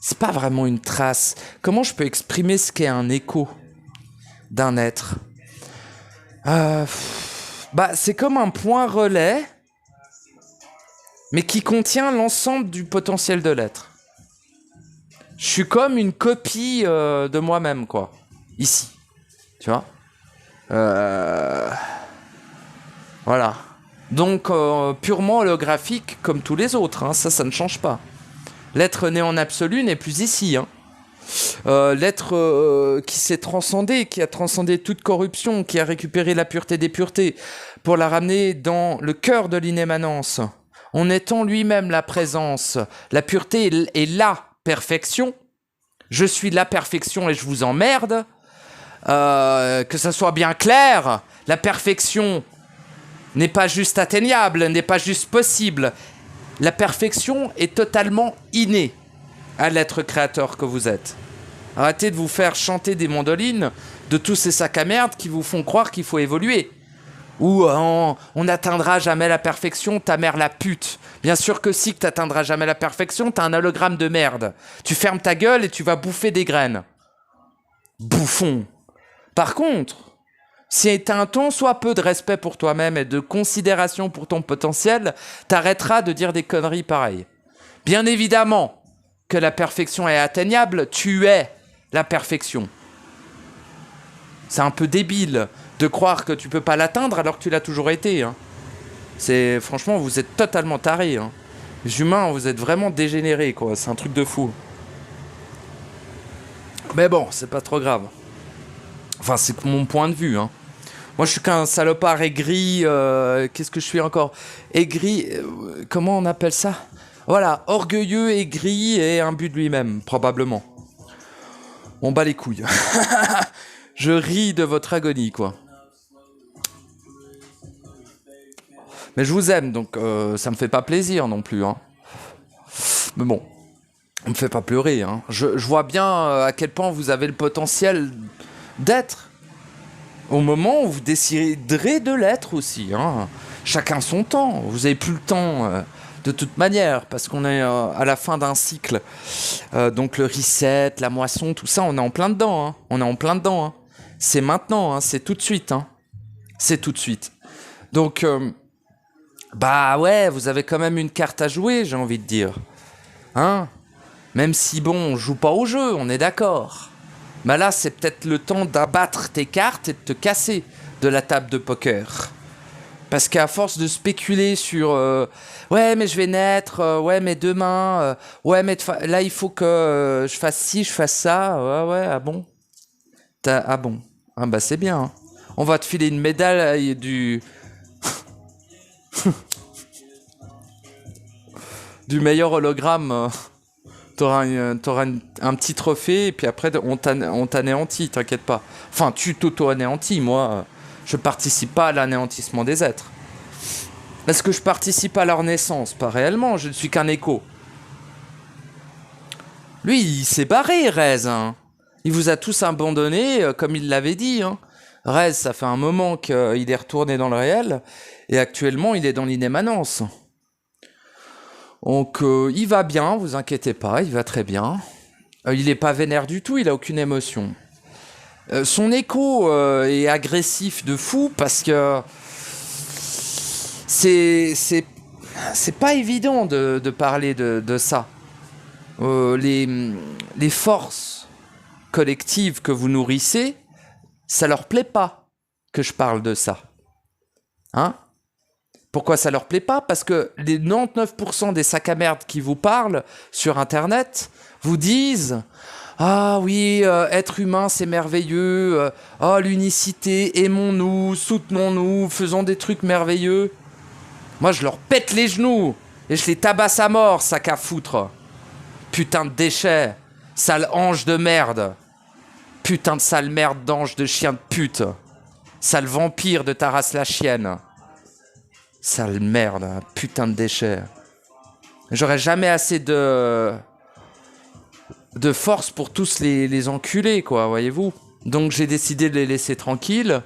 Speaker 1: c'est pas vraiment une trace. Comment je peux exprimer ce qu'est un écho d'un être? C'est comme un point relais, mais qui contient l'ensemble du potentiel de l'être. Je suis comme une copie de moi-même, quoi. Ici. Tu vois? Voilà. Donc, purement holographique, comme tous les autres. Hein. Ça ne change pas. L'être né en absolu n'est plus ici. Hein. L'être qui s'est transcendé, qui a transcendé toute corruption, qui a récupéré la pureté des puretés pour la ramener dans le cœur de l'inémanence, en étant lui-même la présence. La pureté est la perfection. Je suis la perfection et je vous emmerde. Que ça soit bien clair, la perfection n'est pas juste atteignable, n'est pas juste possible. La perfection est totalement innée à l'être créateur que vous êtes. Arrêtez de vous faire chanter des mandolines de tous ces sacs à merde qui vous font croire qu'il faut évoluer. Ou on n'atteindra jamais la perfection, ta mère la pute. Bien sûr que si, que t'atteindras jamais la perfection, t'as un hologramme de merde. Tu fermes ta gueule et tu vas bouffer des graines. Bouffon. Par contre, si t'as un tant soit peu de respect pour toi-même et de considération pour ton potentiel, t'arrêteras de dire des conneries pareilles. Bien évidemment que la perfection est atteignable, tu es la perfection. C'est un peu débile de croire que tu peux pas l'atteindre alors que tu l'as toujours été. Hein. Franchement, vous êtes totalement tarés. Hein. Les humains, vous êtes vraiment dégénérés, quoi. C'est un truc de fou. Mais bon, c'est pas trop grave. Enfin, c'est mon point de vue. Hein. Moi, je suis qu'un salopard aigri. Qu'est-ce que je suis encore? Aigri. Comment on appelle ça? Voilà, orgueilleux, aigri et imbu de lui-même, probablement. On bat les couilles. Je ris de votre agonie, quoi. Mais je vous aime, donc ça me fait pas plaisir non plus. Hein. Mais bon, on me fait pas pleurer. Hein. Je vois bien à quel point vous avez le potentiel d'être. Au moment où vous déciderez de l'être aussi. Hein. Chacun son temps. Vous avez plus le temps de toute manière, parce qu'on est à la fin d'un cycle. Donc le reset, la moisson, tout ça, on est en plein dedans. Hein. On est en plein dedans. Hein. C'est maintenant, hein. C'est tout de suite. Hein. C'est tout de suite. Donc... bah ouais, vous avez quand même une carte à jouer, j'ai envie de dire. Hein? Même si, bon, on joue pas au jeu, on est d'accord. Mais là, c'est peut-être le temps d'abattre tes cartes et de te casser de la table de poker. Parce qu'à force de spéculer sur ouais, mais je vais naître, ouais, mais demain, ouais, mais là, il faut que je fasse ci, je fasse ça. Ouais, ah bon? Ah bon? Ah bah c'est bien. Hein. On va te filer une médaille du... du meilleur hologramme. T'auras un petit trophée et puis après on t'anéantit, t'inquiète pas. Enfin, tu t'auto-anéantis, moi. Je participe pas à l'anéantissement des êtres. Est-ce que je participe à leur naissance? Pas réellement, je ne suis qu'un écho. Lui, il s'est barré, Rez. Hein. Il vous a tous abandonnés, comme il l'avait dit. Hein. Rez, ça fait un moment qu'il est retourné dans le réel, et actuellement, il est dans l'inémanence. Donc, il va bien, vous inquiétez pas, il va très bien. Il n'est pas vénère du tout, il a aucune émotion. Son écho est agressif de fou parce que c'est pas évident de parler de ça. Les forces collectives que vous nourrissez, ça leur plaît pas que je parle de ça. Hein? Pourquoi ça leur plaît pas? Parce que les 99% des sacs à merde qui vous parlent sur Internet vous disent « Ah oui, être humain, c'est merveilleux. Oh, l'unicité, aimons-nous, soutenons-nous, faisons des trucs merveilleux. » Moi, je leur pète les genoux et je les tabasse à mort, sac à foutre. Putain de déchets, sale ange de merde. Putain de sale merde d'ange de chien de pute. Sale vampire de ta race la chienne. Sale merde, putain de déchets. J'aurais jamais assez de force pour tous les enculer, quoi, voyez-vous. Donc j'ai décidé de les laisser tranquilles.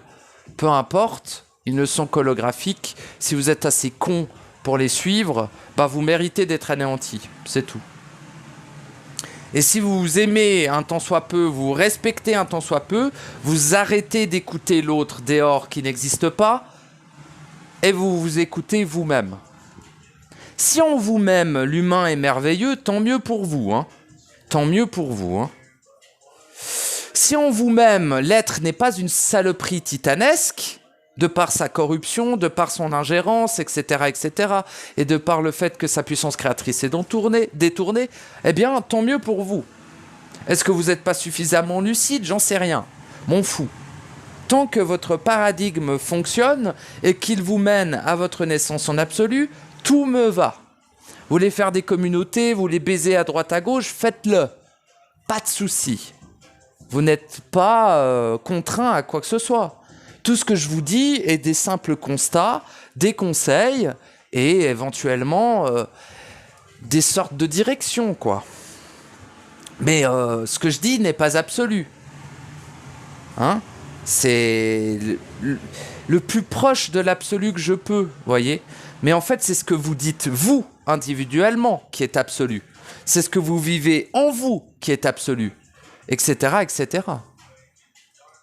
Speaker 1: Peu importe, ils ne sont qu'holographiques. Si vous êtes assez con pour les suivre, bah vous méritez d'être anéantis, c'est tout. Et si vous aimez un tant soit peu, vous respectez un tant soit peu, vous arrêtez d'écouter l'autre dehors qui n'existe pas, et vous vous écoutez vous-même. Si en vous-même, l'humain est merveilleux, tant mieux pour vous. Hein. Tant mieux pour vous. Hein. Si en vous-même, l'être n'est pas une saloperie titanesque, de par sa corruption, de par son ingérence, etc., et de par le fait que sa puissance créatrice est détournée, eh bien, tant mieux pour vous. Est-ce que vous n'êtes pas suffisamment lucide? J'en sais rien. M'en fous. Tant que votre paradigme fonctionne et qu'il vous mène à votre naissance en absolu, tout me va. Vous voulez faire des communautés, vous voulez baiser à droite à gauche, faites-le. Pas de souci. Vous n'êtes pas contraint à quoi que ce soit. Tout ce que je vous dis est des simples constats, des conseils et éventuellement des sortes de directions, quoi. Mais ce que je dis n'est pas absolu. Hein? C'est le plus proche de l'absolu que je peux, voyez. Mais en fait, c'est ce que vous dites, vous, individuellement, qui est absolu. C'est ce que vous vivez en vous qui est absolu, etc., etc.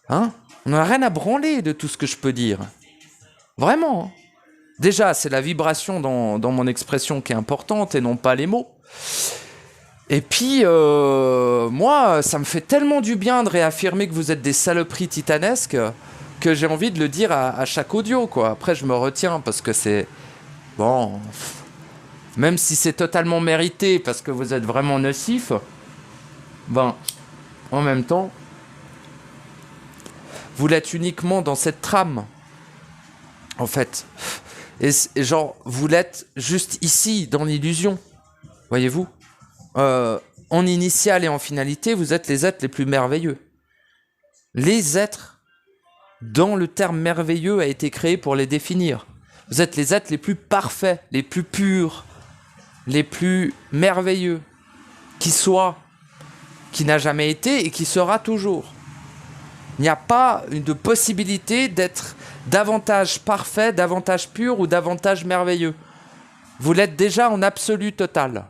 Speaker 1: Hein? On n'a rien à branler de tout ce que je peux dire. Vraiment. Déjà, c'est la vibration dans mon expression qui est importante et non pas les mots. Et puis, moi, ça me fait tellement du bien de réaffirmer que vous êtes des saloperies titanesques que j'ai envie de le dire à chaque audio, quoi. Après, je me retiens parce que c'est... Bon... Même si c'est totalement mérité parce que vous êtes vraiment nocif, ben, en même temps... Vous l'êtes uniquement dans cette trame, en fait. Et genre, vous l'êtes juste ici, dans l'illusion. Voyez-vous ? En initiale et en finalité, vous êtes les êtres les plus merveilleux. Les êtres, dans le terme merveilleux, a été créé pour les définir. Vous êtes les êtres les plus parfaits, les plus purs, les plus merveilleux, qui soient, qui n'a jamais été et qui sera toujours. Il n'y a pas de possibilité d'être davantage parfait, davantage pur ou davantage merveilleux. Vous l'êtes déjà en absolu total.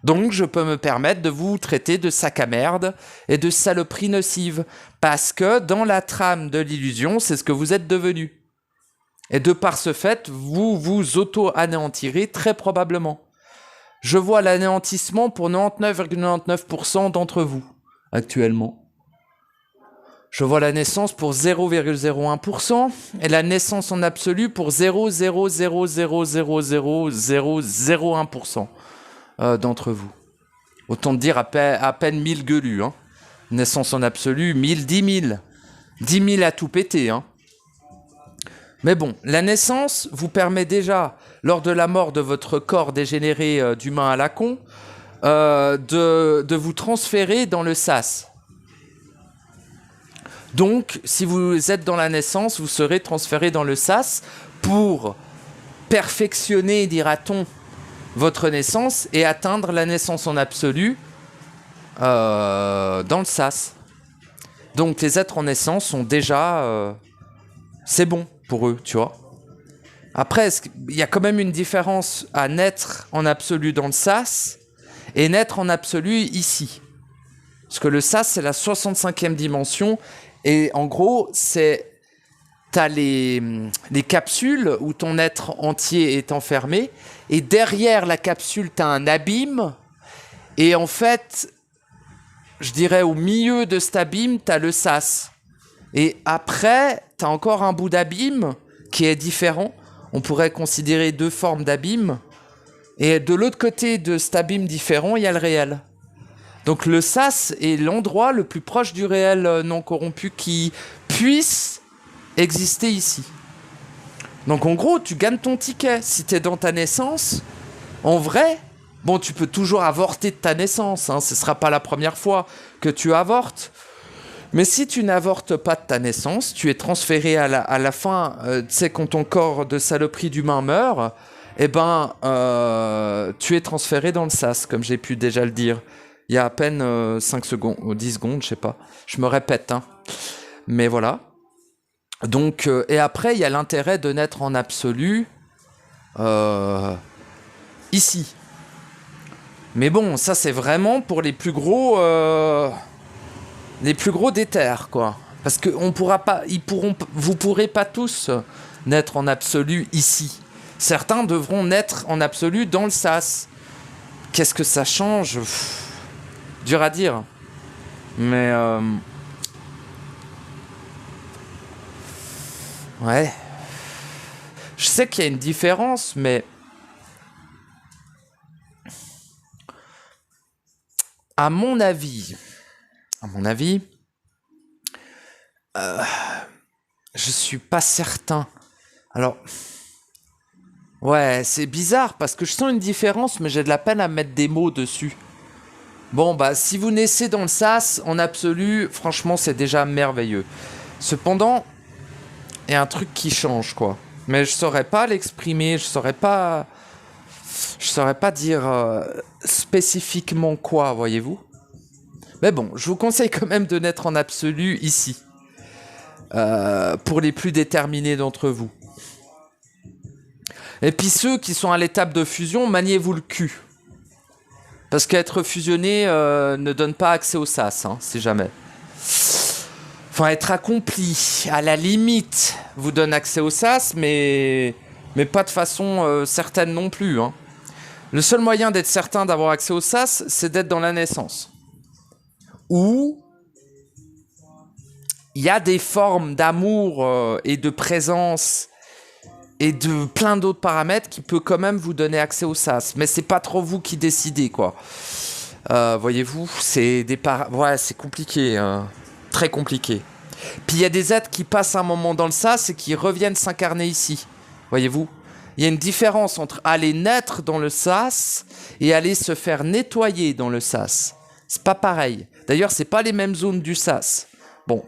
Speaker 1: Donc je peux me permettre de vous traiter de sac à merde et de saloperie nocive. Parce que dans la trame de l'illusion, c'est ce que vous êtes devenu. Et de par ce fait, vous vous auto-anéantirez très probablement. Je vois l'anéantissement pour 99,99% d'entre vous, actuellement. Je vois la naissance pour 0,01% et la naissance en absolu pour 0,000000001% d'entre vous. Autant dire à peine 1000 gueulus. Hein. Naissance en absolu, 1000, 10 000. 10 000 à tout péter. Hein. Mais bon, la naissance vous permet déjà, lors de la mort de votre corps dégénéré d'humain à la con, de vous transférer dans le sas. Donc, si vous êtes dans la naissance, vous serez transféré dans le sas pour perfectionner, dira-t-on, votre naissance et atteindre la naissance en absolu dans le sas. Donc, les êtres en naissance sont déjà c'est bon pour eux, tu vois. Après, il y a quand même une différence à naître en absolu dans le sas et naître en absolu ici. Parce que le sas, c'est la 65e dimension. Et en gros, t'as les capsules où ton être entier est enfermé. Et derrière la capsule, t'as un abîme. Et en fait, je dirais au milieu de cet abîme, t'as le sas. Et après, t'as encore un bout d'abîme qui est différent. On pourrait considérer deux formes d'abîme. Et de l'autre côté de cet abîme différent, il y a le réel. Donc le sas est l'endroit le plus proche du réel non corrompu qui puisse exister ici. Donc en gros, tu gagnes ton ticket. Si tu es dans ta naissance, en vrai, bon, tu peux toujours avorter de ta naissance. Hein, ce ne sera pas la première fois que tu avortes. Mais si tu n'avortes pas de ta naissance, tu es transféré à la fin, tu sais, quand ton corps de saloperie d'humain meurt, eh ben, tu es transféré dans le sas, comme j'ai pu déjà le dire. Il y a à peine 5 secondes, ou 10 secondes, je sais pas. Je me répète, hein. Mais voilà. Donc, et après, il y a l'intérêt de naître en absolu ici. Mais bon, ça c'est vraiment pour les plus gros déterres, quoi. Parce que on pourra pas, vous pourrez pas tous naître en absolu ici. Certains devront naître en absolu dans le sas. Qu'est-ce que ça change? Dur à dire. Mais ouais. Je sais qu'il y a une différence, mais à mon avis, je suis pas certain. Alors, ouais, c'est bizarre parce que je sens une différence, mais j'ai de la peine à mettre des mots dessus. Bon, bah, si vous naissez dans le sas, en absolu, franchement, c'est déjà merveilleux. Cependant, il y a un truc qui change, quoi. Mais je saurais pas l'exprimer, je saurais pas dire spécifiquement quoi, voyez-vous. Mais bon, je vous conseille quand même de naître en absolu ici. Pour les plus déterminés d'entre vous. Et puis ceux qui sont à l'étape de fusion, maniez-vous le cul. Parce qu'être fusionné ne donne pas accès au sas, hein, si jamais. Enfin, être accompli, à la limite, vous donne accès au sas, mais pas de façon certaine non plus. Hein. Le seul moyen d'être certain d'avoir accès au sas, c'est d'être dans la naissance. Ou il y a des formes d'amour et de présence et de plein d'autres paramètres qui peut quand même vous donner accès au sas. Mais c'est pas trop vous qui décidez, quoi. Voyez-vous, c'est c'est compliqué, très compliqué. Puis il y a des êtres qui passent un moment dans le sas et qui reviennent s'incarner ici. Voyez-vous, il y a une différence entre aller naître dans le sas et aller se faire nettoyer dans le sas. C'est pas pareil. D'ailleurs, c'est pas les mêmes zones du sas. Bon,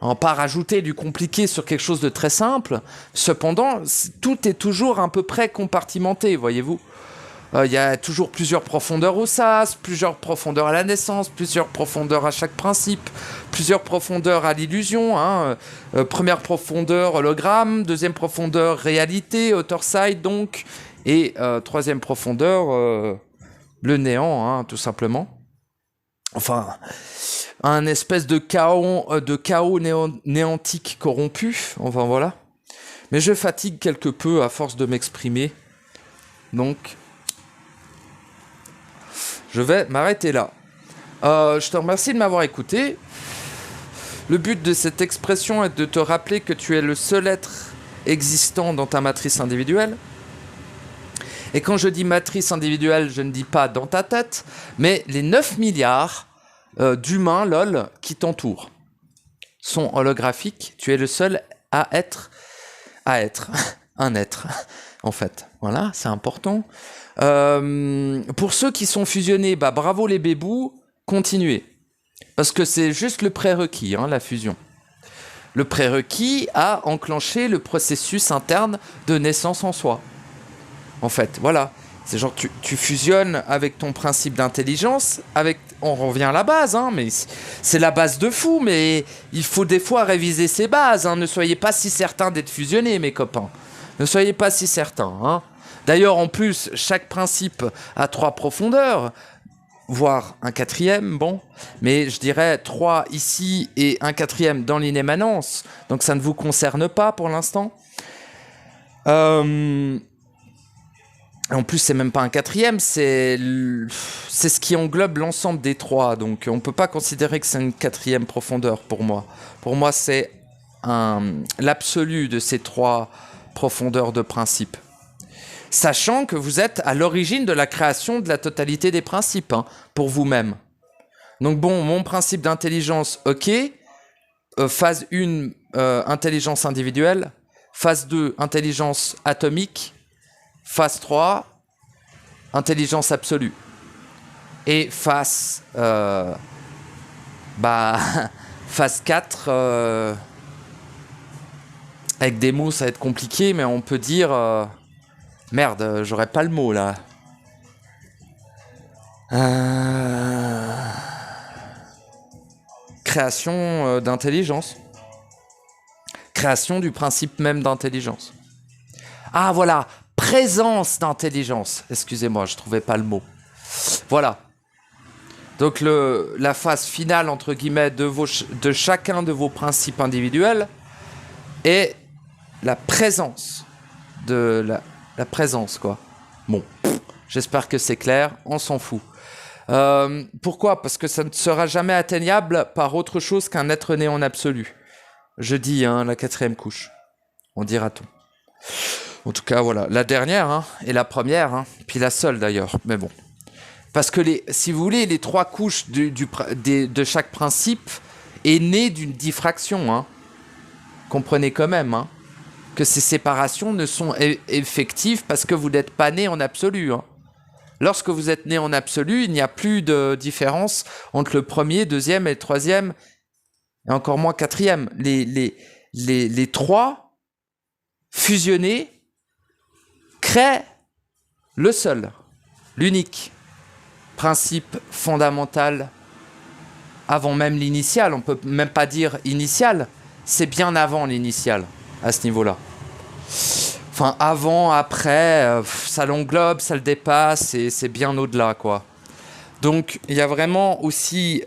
Speaker 1: on va pas rajouter du compliqué sur quelque chose de très simple. Cependant, tout est toujours à peu près compartimenté, voyez-vous. Il y a toujours plusieurs profondeurs au sas, plusieurs profondeurs à la naissance, plusieurs profondeurs à chaque principe, plusieurs profondeurs à l'illusion. Hein. Première profondeur, hologramme. Deuxième profondeur, réalité, outer side donc. Et troisième profondeur, le néant, hein, tout simplement. Enfin, un espèce de chaos néantique corrompu. Enfin, voilà. Mais je fatigue quelque peu à force de m'exprimer. Donc, je vais m'arrêter là. Je te remercie de m'avoir écouté. Le but de cette expression est de te rappeler que tu es le seul être existant dans ta matrice individuelle. Et quand je dis matrice individuelle, je ne dis pas dans ta tête, mais les 9 milliards d'humains, lol, qui t'entourent sont holographiques. Tu es le seul à être un être, en fait. Voilà, c'est important. Pour ceux qui sont fusionnés, bah bravo les bébous, continuez. Parce que c'est juste le prérequis, hein, la fusion. Le prérequis a enclenché le processus interne de naissance en soi. En fait, voilà. C'est genre tu fusionnes avec ton principe d'intelligence, avec on revient à la base, hein, mais c'est la base de fou, mais il faut des fois réviser ses bases, hein. Ne soyez pas si certains d'être fusionnés, mes copains. Ne soyez pas si certains, hein. D'ailleurs, en plus, chaque principe a 3 profondeurs, voire un quatrième, bon. Mais je dirais 3 ici et un quatrième dans l'inémanence. Donc ça ne vous concerne pas pour l'instant. En plus, c'est même pas un quatrième, c'est ce qui englobe l'ensemble des 3. Donc on ne peut pas considérer que c'est une 4e profondeur pour moi. Pour moi, c'est l'absolu de ces 3 profondeurs de principe. Sachant que vous êtes à l'origine de la création de la totalité des principes, hein, pour vous-même. Donc bon, mon principe d'intelligence, ok. Phase 1, intelligence individuelle. Phase 2, intelligence atomique. Phase 3, intelligence absolue. Et phase, phase 4, avec des mots ça va être compliqué, mais on peut dire... merde, j'aurais pas le mot là. Création d'intelligence. Création du principe même d'intelligence. Ah voilà, présence d'intelligence. Excusez-moi, je trouvais pas le mot. Voilà. Donc la phase finale, entre guillemets, de chacun de vos principes individuels est la présence de la présence, quoi. Bon, j'espère que c'est clair, on s'en fout. Pourquoi ? Parce que ça ne sera jamais atteignable par autre chose qu'un être né en absolu. Je dis, hein, la 4e couche. On dira-t-on. En tout cas, voilà. La dernière, hein, et la première, hein, puis la seule d'ailleurs, mais bon. Parce que, si vous voulez, les 3 couches de chaque principe est né d'une diffraction. Hein. Comprenez quand même, hein, que ces séparations ne sont effectives parce que vous n'êtes pas né en absolu. Hein. Lorsque vous êtes né en absolu, il n'y a plus de différence entre le premier, deuxième et le troisième, et encore moins quatrième. Les 3 fusionnés créent le seul, l'unique principe fondamental avant même l'initial. On ne peut même pas dire initial, c'est bien avant l'initial à ce niveau-là. Enfin, avant, après, ça l'englobe, ça le dépasse, et c'est bien au-delà, quoi. Donc, il y a vraiment aussi...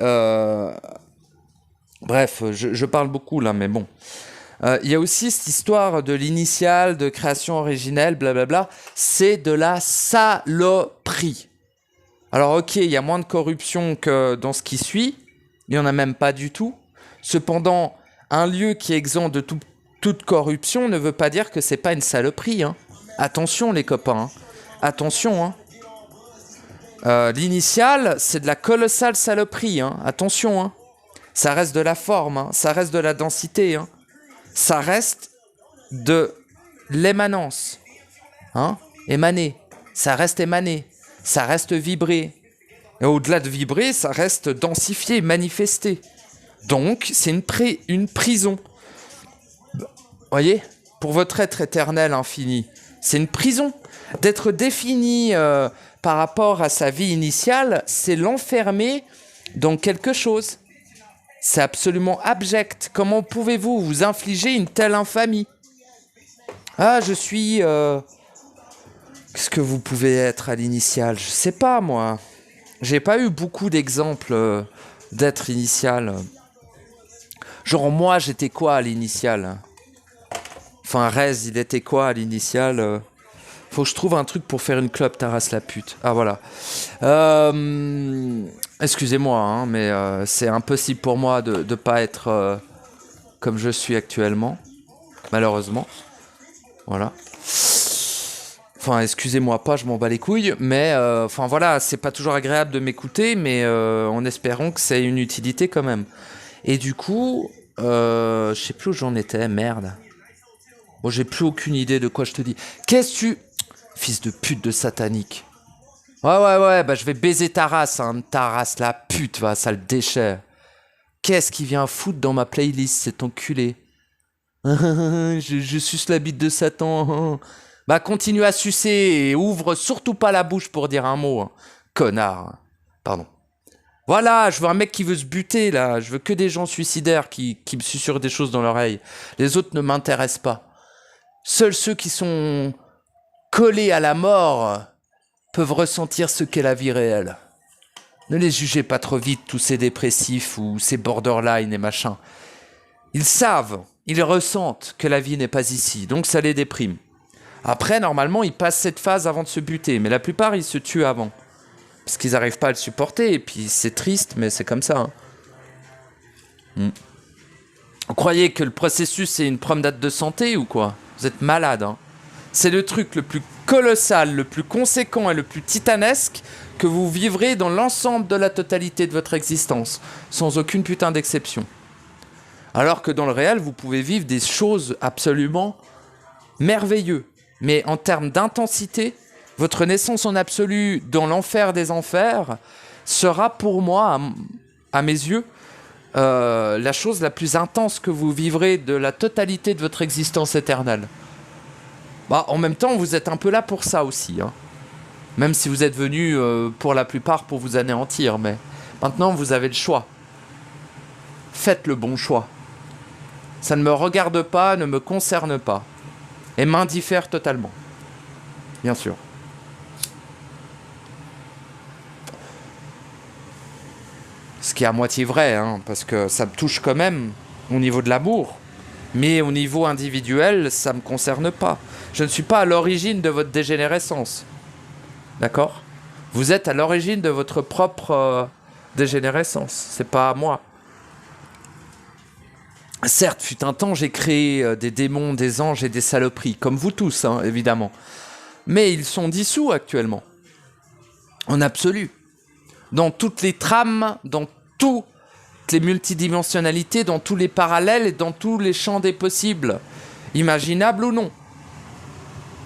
Speaker 1: Bref, je parle beaucoup, là, mais bon. Il y a aussi cette histoire de l'initial, de création originelle, blablabla. C'est de la saloperie. Alors, ok, il y a moins de corruption que dans ce qui suit. Il n'y en a même pas du tout. Cependant, un lieu qui est exempt de toute corruption ne veut pas dire que c'est pas une saloperie. Hein. Attention les copains, hein. Attention. Hein. L'initial, c'est de la colossale saloperie. Hein. Attention, hein. Ça reste de la forme, hein. Ça reste de la densité. Hein. Ça reste de l'émanence. Hein. Émaner, ça reste émaner. Ça reste vibrer. Et au-delà de vibrer, ça reste densifié, manifesté. Donc, c'est une prison. Voyez, pour votre être éternel infini, c'est une prison. D'être défini par rapport à sa vie initiale, c'est l'enfermer dans quelque chose. C'est absolument abject. Comment pouvez-vous vous infliger une telle infamie ? Ah, je suis... Qu'est-ce que vous pouvez être à l'initial ? Je sais pas, moi. J'ai pas eu beaucoup d'exemples d'être initial. Genre, moi, j'étais quoi à l'initial ? Enfin, Rez, il était quoi à l'initial ? Faut que je trouve un truc pour faire une clope, Taras la pute. Ah, voilà. Excusez-moi, hein, mais c'est impossible pour moi de pas être comme je suis actuellement. Malheureusement. Voilà. Enfin, excusez-moi pas, je m'en bats les couilles. Mais, enfin, voilà, c'est pas toujours agréable de m'écouter, mais en espérant que ça ait une utilité quand même. Et du coup, je sais plus où j'en étais, merde. Bon, j'ai plus aucune idée de quoi je te dis. Qu'est-ce que tu... Fils de pute de satanique. Ouais, bah je vais baiser ta race, hein. Ta race, la pute, va, sale déchet. Qu'est-ce qui vient foutre dans ma playlist, cet enculé? je suce la bite de Satan. Bah continue à sucer et ouvre surtout pas la bouche pour dire un mot. Hein. Connard. Pardon. Voilà, je veux un mec qui veut se buter, là. Je veux que des gens suicidaires qui me susurrent des choses dans l'oreille. Les autres ne m'intéressent pas. Seuls ceux qui sont collés à la mort peuvent ressentir ce qu'est la vie réelle. Ne les jugez pas trop vite, tous ces dépressifs ou ces borderline et machin. Ils savent, ils ressentent que la vie n'est pas ici, donc ça les déprime. Après, normalement, ils passent cette phase avant de se buter, mais la plupart, ils se tuent avant. Parce qu'ils n'arrivent pas à le supporter, et puis c'est triste, mais c'est comme ça. Hein. Vous croyez que le processus est une promenade de santé ou quoi? Vous êtes malade, hein. C'est le truc le plus colossal, le plus conséquent et le plus titanesque que vous vivrez dans l'ensemble de la totalité de votre existence, sans aucune putain d'exception. Alors que dans le réel, vous pouvez vivre des choses absolument merveilleuses. Mais en termes d'intensité, votre naissance en absolu dans l'enfer des enfers sera pour moi, à mes yeux, la chose la plus intense que vous vivrez de la totalité de votre existence éternelle. Bah, en même temps, vous êtes un peu là pour ça aussi. Hein. Même si vous êtes venu pour la plupart pour vous anéantir. Mais maintenant, vous avez le choix. Faites le bon choix. Ça ne me regarde pas, ne me concerne pas. Et m'indiffère totalement. Bien sûr. Ce qui est à moitié vrai, hein, parce que ça me touche quand même au niveau de l'amour. Mais au niveau individuel, ça ne me concerne pas. Je ne suis pas à l'origine de votre dégénérescence. D'accord? Vous êtes à l'origine de votre propre dégénérescence. C'est pas à moi. Certes, fut un temps, j'ai créé des démons, des anges et des saloperies, comme vous tous, hein, évidemment. Mais ils sont dissous actuellement. En absolu. Dans toutes les trames, dans toutes les multidimensionnalités, dans tous les parallèles et dans tous les champs des possibles, imaginables ou non.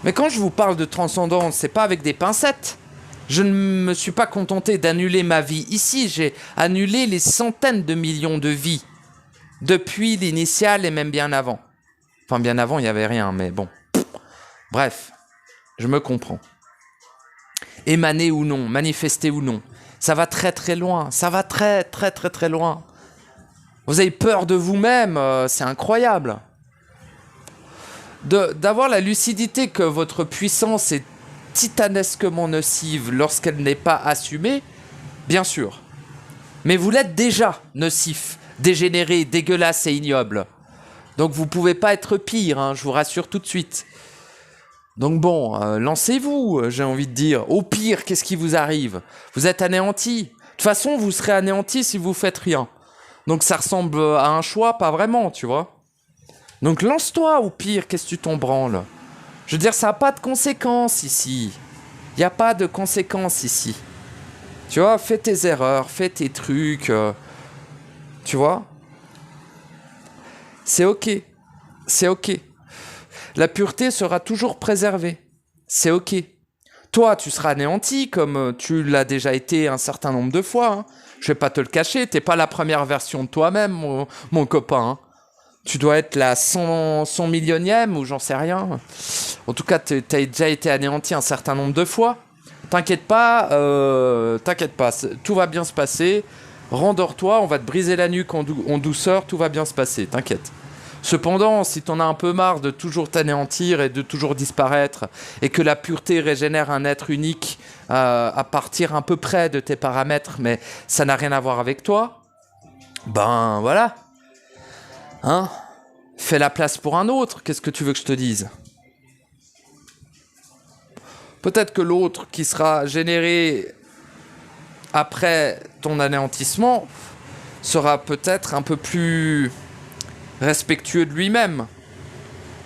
Speaker 1: Mais quand je vous parle de transcendance, c'est pas avec des pincettes. Je ne me suis pas contenté d'annuler ma vie ici, j'ai annulé les centaines de millions de vies, depuis l'initiale et même bien avant. Enfin, bien avant, il n'y avait rien, mais bon. Bref, je me comprends. Émaner ou non, manifester ou non, ça va très très loin, ça va très très très très loin. Vous avez peur de vous-même, c'est incroyable. D'avoir la lucidité que votre puissance est titanesquement nocive lorsqu'elle n'est pas assumée, bien sûr. Mais vous l'êtes déjà, nocif, dégénéré, dégueulasse et ignoble. Donc vous pouvez pas être pire, hein, je vous rassure tout de suite. Donc bon, lancez-vous, j'ai envie de dire. Au pire, qu'est-ce qui vous arrive? Vous êtes anéanti. De toute façon, vous serez anéanti si vous faites rien. Donc ça ressemble à un choix, pas vraiment, tu vois. Donc lance-toi, au pire, qu'est-ce que tu t'en branles? Je veux dire, ça n'a pas de conséquences ici. Il n'y a pas de conséquences ici. Tu vois, fais tes erreurs, fais tes trucs. Tu vois? C'est ok. C'est ok. La pureté sera toujours préservée. C'est ok. Toi, tu seras anéanti, comme tu l'as déjà été un certain nombre de fois. Hein. Je vais pas te le cacher, t'es pas la première version de toi-même, mon copain. Hein. Tu dois être la 100 millionième ou j'en sais rien. En tout cas, t'as déjà été anéanti un certain nombre de fois. T'inquiète pas, tout va bien se passer. Rendors-toi, on va te briser la nuque en douceur, tout va bien se passer, t'inquiète. Cependant, si t'en as un peu marre de toujours t'anéantir et de toujours disparaître, et que la pureté régénère un être unique à partir à peu près de tes paramètres, mais ça n'a rien à voir avec toi, ben voilà. Hein? Fais la place pour un autre, qu'est-ce que tu veux que je te dise? Peut-être que l'autre qui sera généré après ton anéantissement sera peut-être un peu plus respectueux de lui-même.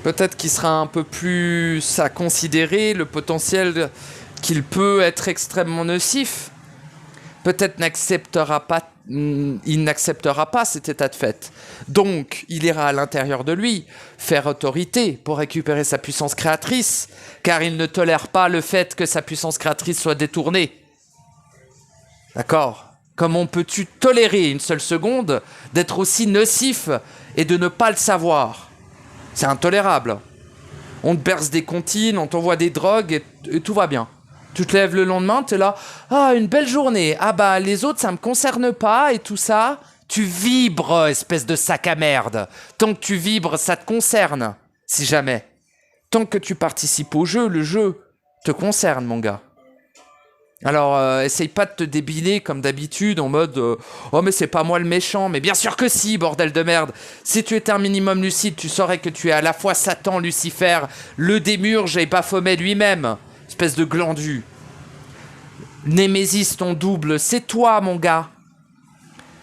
Speaker 1: Peut-être qu'il sera un peu plus à considérer le potentiel qu'il peut être extrêmement nocif. Peut-être il n'acceptera pas cet état de fait. Donc, il ira à l'intérieur de lui faire autorité pour récupérer sa puissance créatrice, car il ne tolère pas le fait que sa puissance créatrice soit détournée. D'accord? Comment peux-tu tolérer une seule seconde d'être aussi nocif et de ne pas le savoir? C'est intolérable. On te berce des comptines, on t'envoie des drogues et tout va bien. Tu te lèves le lendemain, tu es là, ah, une belle journée, ah bah les autres, ça me concerne pas et tout ça. Tu vibres, espèce de sac à merde. Tant que tu vibres, ça te concerne, si jamais. Tant que tu participes au jeu, le jeu te concerne, mon gars. Alors, essaye pas de te débiner comme d'habitude en mode oh mais c'est pas moi le méchant, mais bien sûr que si, bordel de merde. Si tu étais un minimum lucide, tu saurais que tu es à la fois Satan, Lucifer, le démurge et Baphomet lui-même, espèce de glandu. Némésis, ton double, c'est toi, mon gars.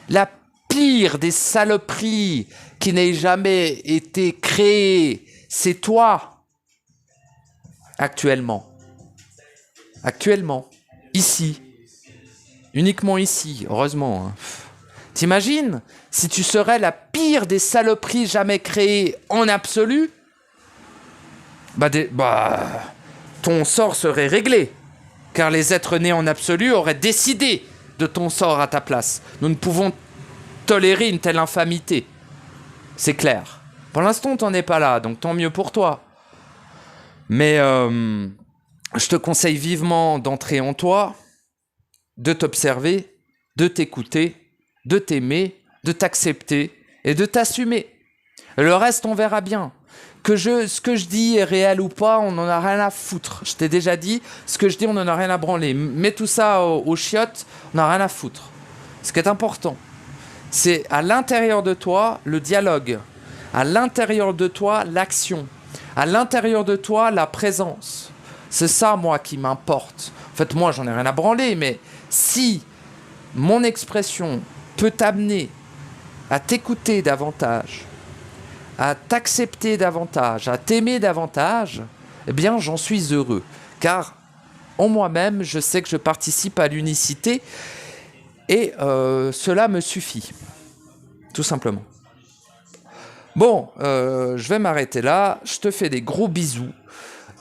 Speaker 1: La pire des saloperies qui n'ait jamais été créée, c'est toi. Actuellement. Ici. Uniquement ici, heureusement. Hein. T'imagines si tu serais la pire des saloperies jamais créées en absolu, ton sort serait réglé. Car les êtres nés en absolu auraient décidé de ton sort à ta place. Nous ne pouvons tolérer une telle infamité. C'est clair. Pour l'instant, t'en es pas là, donc tant mieux pour toi. Mais je te conseille vivement d'entrer en toi, de t'observer, de t'écouter, de t'aimer, de t'accepter et de t'assumer. Le reste, on verra bien. Ce que je dis est réel ou pas, on n'en a rien à foutre. Je t'ai déjà dit, ce que je dis, on n'en a rien à branler. Mets tout ça aux chiottes, on n'a rien à foutre. Ce qui est important, c'est à l'intérieur de toi, le dialogue. À l'intérieur de toi, l'action. À l'intérieur de toi, la présence. C'est ça, moi, qui m'importe. En fait, moi, j'en ai rien à branler, mais si mon expression peut t'amener à t'écouter davantage, à t'accepter davantage, à t'aimer davantage, eh bien, j'en suis heureux. Car, en moi-même, je sais que je participe à l'unicité et cela me suffit. Tout simplement. Bon, je vais m'arrêter là. Je te fais des gros bisous.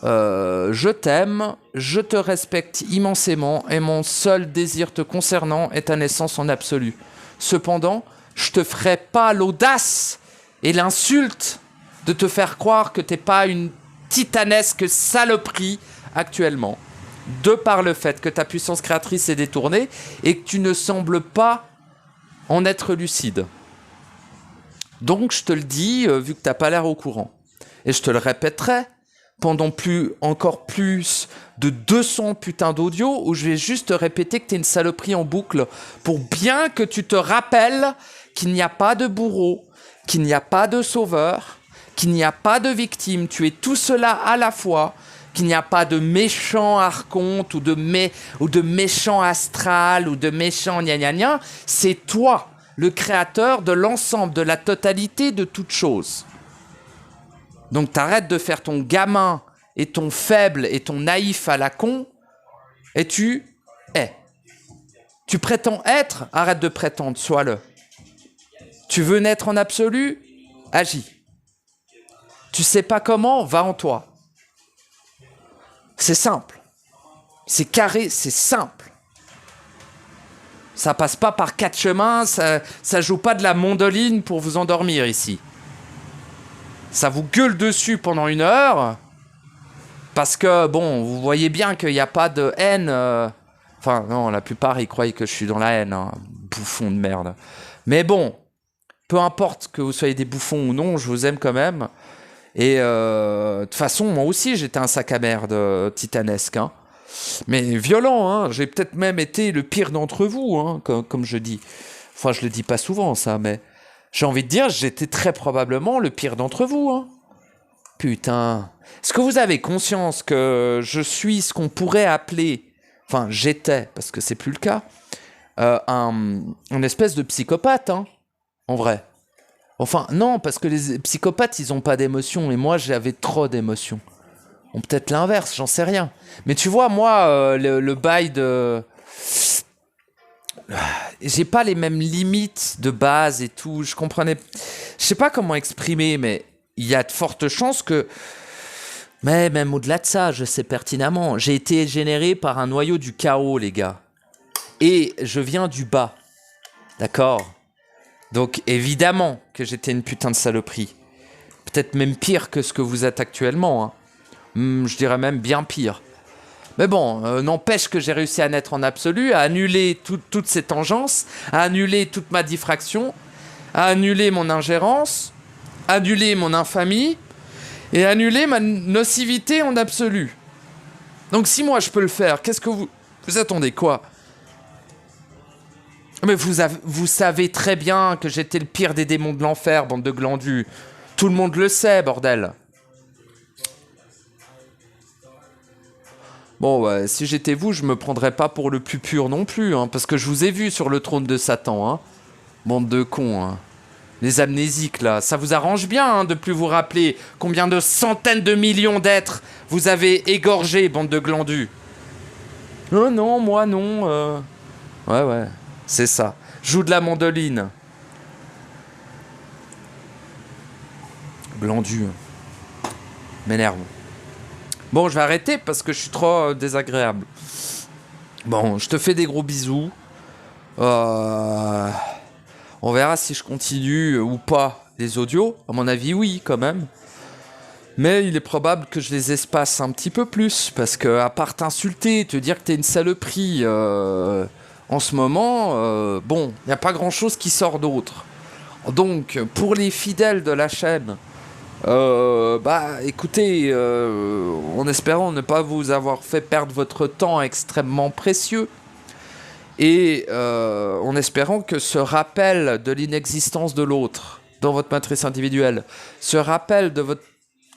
Speaker 1: Je t'aime, je te respecte immensément et mon seul désir te concernant est ta naissance en absolu. Cependant, je te ferai pas l'audace et l'insulte de te faire croire que t'es pas une titanesque saloperie actuellement, de par le fait que ta puissance créatrice est détournée et que tu ne sembles pas en être lucide. Donc je te le dis, vu que t'as pas l'air au courant. Et je te le répéterai pendant encore plus de 200 putains d'audio où je vais juste te répéter que t'es une saloperie en boucle pour bien que tu te rappelles qu'il n'y a pas de bourreau, qu'il n'y a pas de sauveur, qu'il n'y a pas de victime. Tu es tout cela à la fois, qu'il n'y a pas de méchant archonte ou de méchant astral ou de méchant gna gna gna. C'est toi, le créateur de l'ensemble, de la totalité de toutes choses. Donc t'arrêtes de faire ton gamin et ton faible et ton naïf à la con et tu es. Tu prétends être, arrête de prétendre, sois-le. Tu veux naître en absolu, agis. Tu sais pas comment, va en toi. C'est simple. C'est carré, c'est simple. Ça passe pas par 4 chemins, ça joue pas de la mandoline pour vous endormir ici. Ça vous gueule dessus pendant 1 heure, parce que, bon, vous voyez bien qu'il n'y a pas de haine. Enfin, non, la plupart, ils croient que je suis dans la haine, hein, bouffon de merde. Mais bon, peu importe que vous soyez des bouffons ou non, je vous aime quand même. Et de toute façon, moi aussi, j'étais un sac à merde titanesque, hein. Mais violent, hein. J'ai peut-être même été le pire d'entre vous, hein, comme je dis. Enfin, je le dis pas souvent, ça, mais j'ai envie de dire, j'étais très probablement le pire d'entre vous, hein. Putain. Est-ce que vous avez conscience que je suis ce qu'on pourrait appeler, enfin, j'étais, parce que c'est plus le cas, un espèce de psychopathe, hein, en vrai. Enfin, non, parce que les psychopathes, ils ont pas d'émotions, et moi, j'avais trop d'émotions. Ou peut-être l'inverse, j'en sais rien. Mais tu vois, moi, le bail de... J'ai pas les mêmes limites de base et tout. Je comprenais... Je sais pas comment exprimer, mais il y a de fortes chances que... Mais même au-delà de ça, je sais pertinemment. J'ai été généré par un noyau du chaos, les gars. Et je viens du bas. D'accord ? Donc, évidemment que j'étais une putain de saloperie. Peut-être même pire que ce que vous êtes actuellement, hein. Je dirais même bien pire. Mais bon, n'empêche que j'ai réussi à naître en absolu, à annuler toutes ces tangences, à annuler toute ma diffraction, à annuler mon ingérence, annuler mon infamie et annuler ma nocivité en absolu. Donc si moi je peux le faire, qu'est-ce que vous attendez quoi? Mais vous savez très bien que j'étais le pire des démons de l'enfer, bande de glandus. Tout le monde le sait, bordel. Bon, ouais, si j'étais vous, je me prendrais pas pour le plus pur non plus, hein, parce que je vous ai vu sur le trône de Satan, hein. Bande de cons, hein. Les amnésiques, là, ça vous arrange bien, hein, de plus vous rappeler combien de centaines de millions d'êtres vous avez égorgés, bande de glandus. Oh non, moi non, Ouais, c'est ça. Joue de la mandoline. Glandu. M'énerve. Bon, je vais arrêter parce que je suis trop désagréable. Bon, je te fais des gros bisous. On verra si je continue ou pas les audios. À mon avis, oui, quand même. Mais il est probable que je les espace un petit peu plus. Parce que, à part t'insulter, te dire que t'es une saloperie en ce moment, bon, il n'y a pas grand-chose qui sort d'autre. Donc, pour les fidèles de la chaîne, écoutez, en espérant ne pas vous avoir fait perdre votre temps extrêmement précieux, et en espérant que ce rappel de l'inexistence de l'autre dans votre matrice individuelle, ce rappel de votre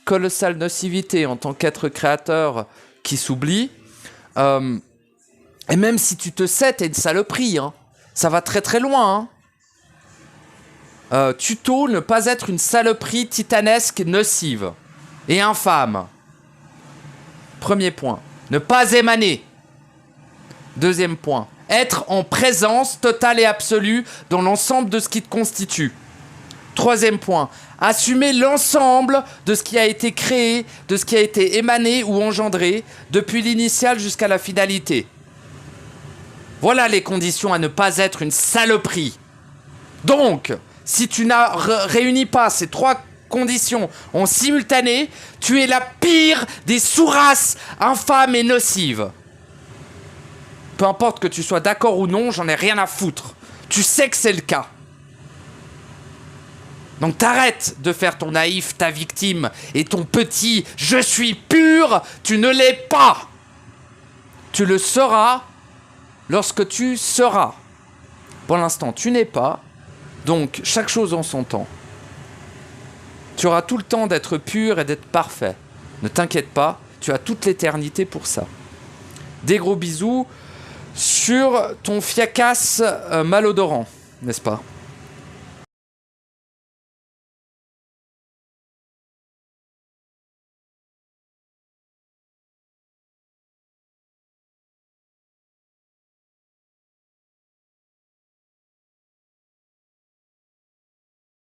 Speaker 1: colossale nocivité en tant qu'être créateur qui s'oublie, et même si tu te sais, t'es une saloperie, hein, ça va très très loin, hein. Tuto, ne pas être une saloperie titanesque, nocive et infâme. Premier point. Ne pas émaner. Deuxième point. Être en présence totale et absolue dans l'ensemble de ce qui te constitue. Troisième point. Assumer l'ensemble de ce qui a été créé, de ce qui a été émané ou engendré, depuis l'initiale jusqu'à la finalité. Voilà les conditions à ne pas être une saloperie. Donc, si tu n'as réuni pas ces trois conditions en simultané, tu es la pire des sous-races infâmes et nocives. Peu importe que tu sois d'accord ou non, j'en ai rien à foutre. Tu sais que c'est le cas. Donc t'arrêtes de faire ton naïf, ta victime et ton petit « je suis pur », tu ne l'es pas. Tu le seras lorsque tu seras. Pour l'instant, tu n'es pas. Donc, chaque chose en son temps. Tu auras tout le temps d'être pur et d'être parfait. Ne t'inquiète pas, tu as toute l'éternité pour ça. Des gros bisous sur ton fiacasse malodorant, n'est-ce pas ?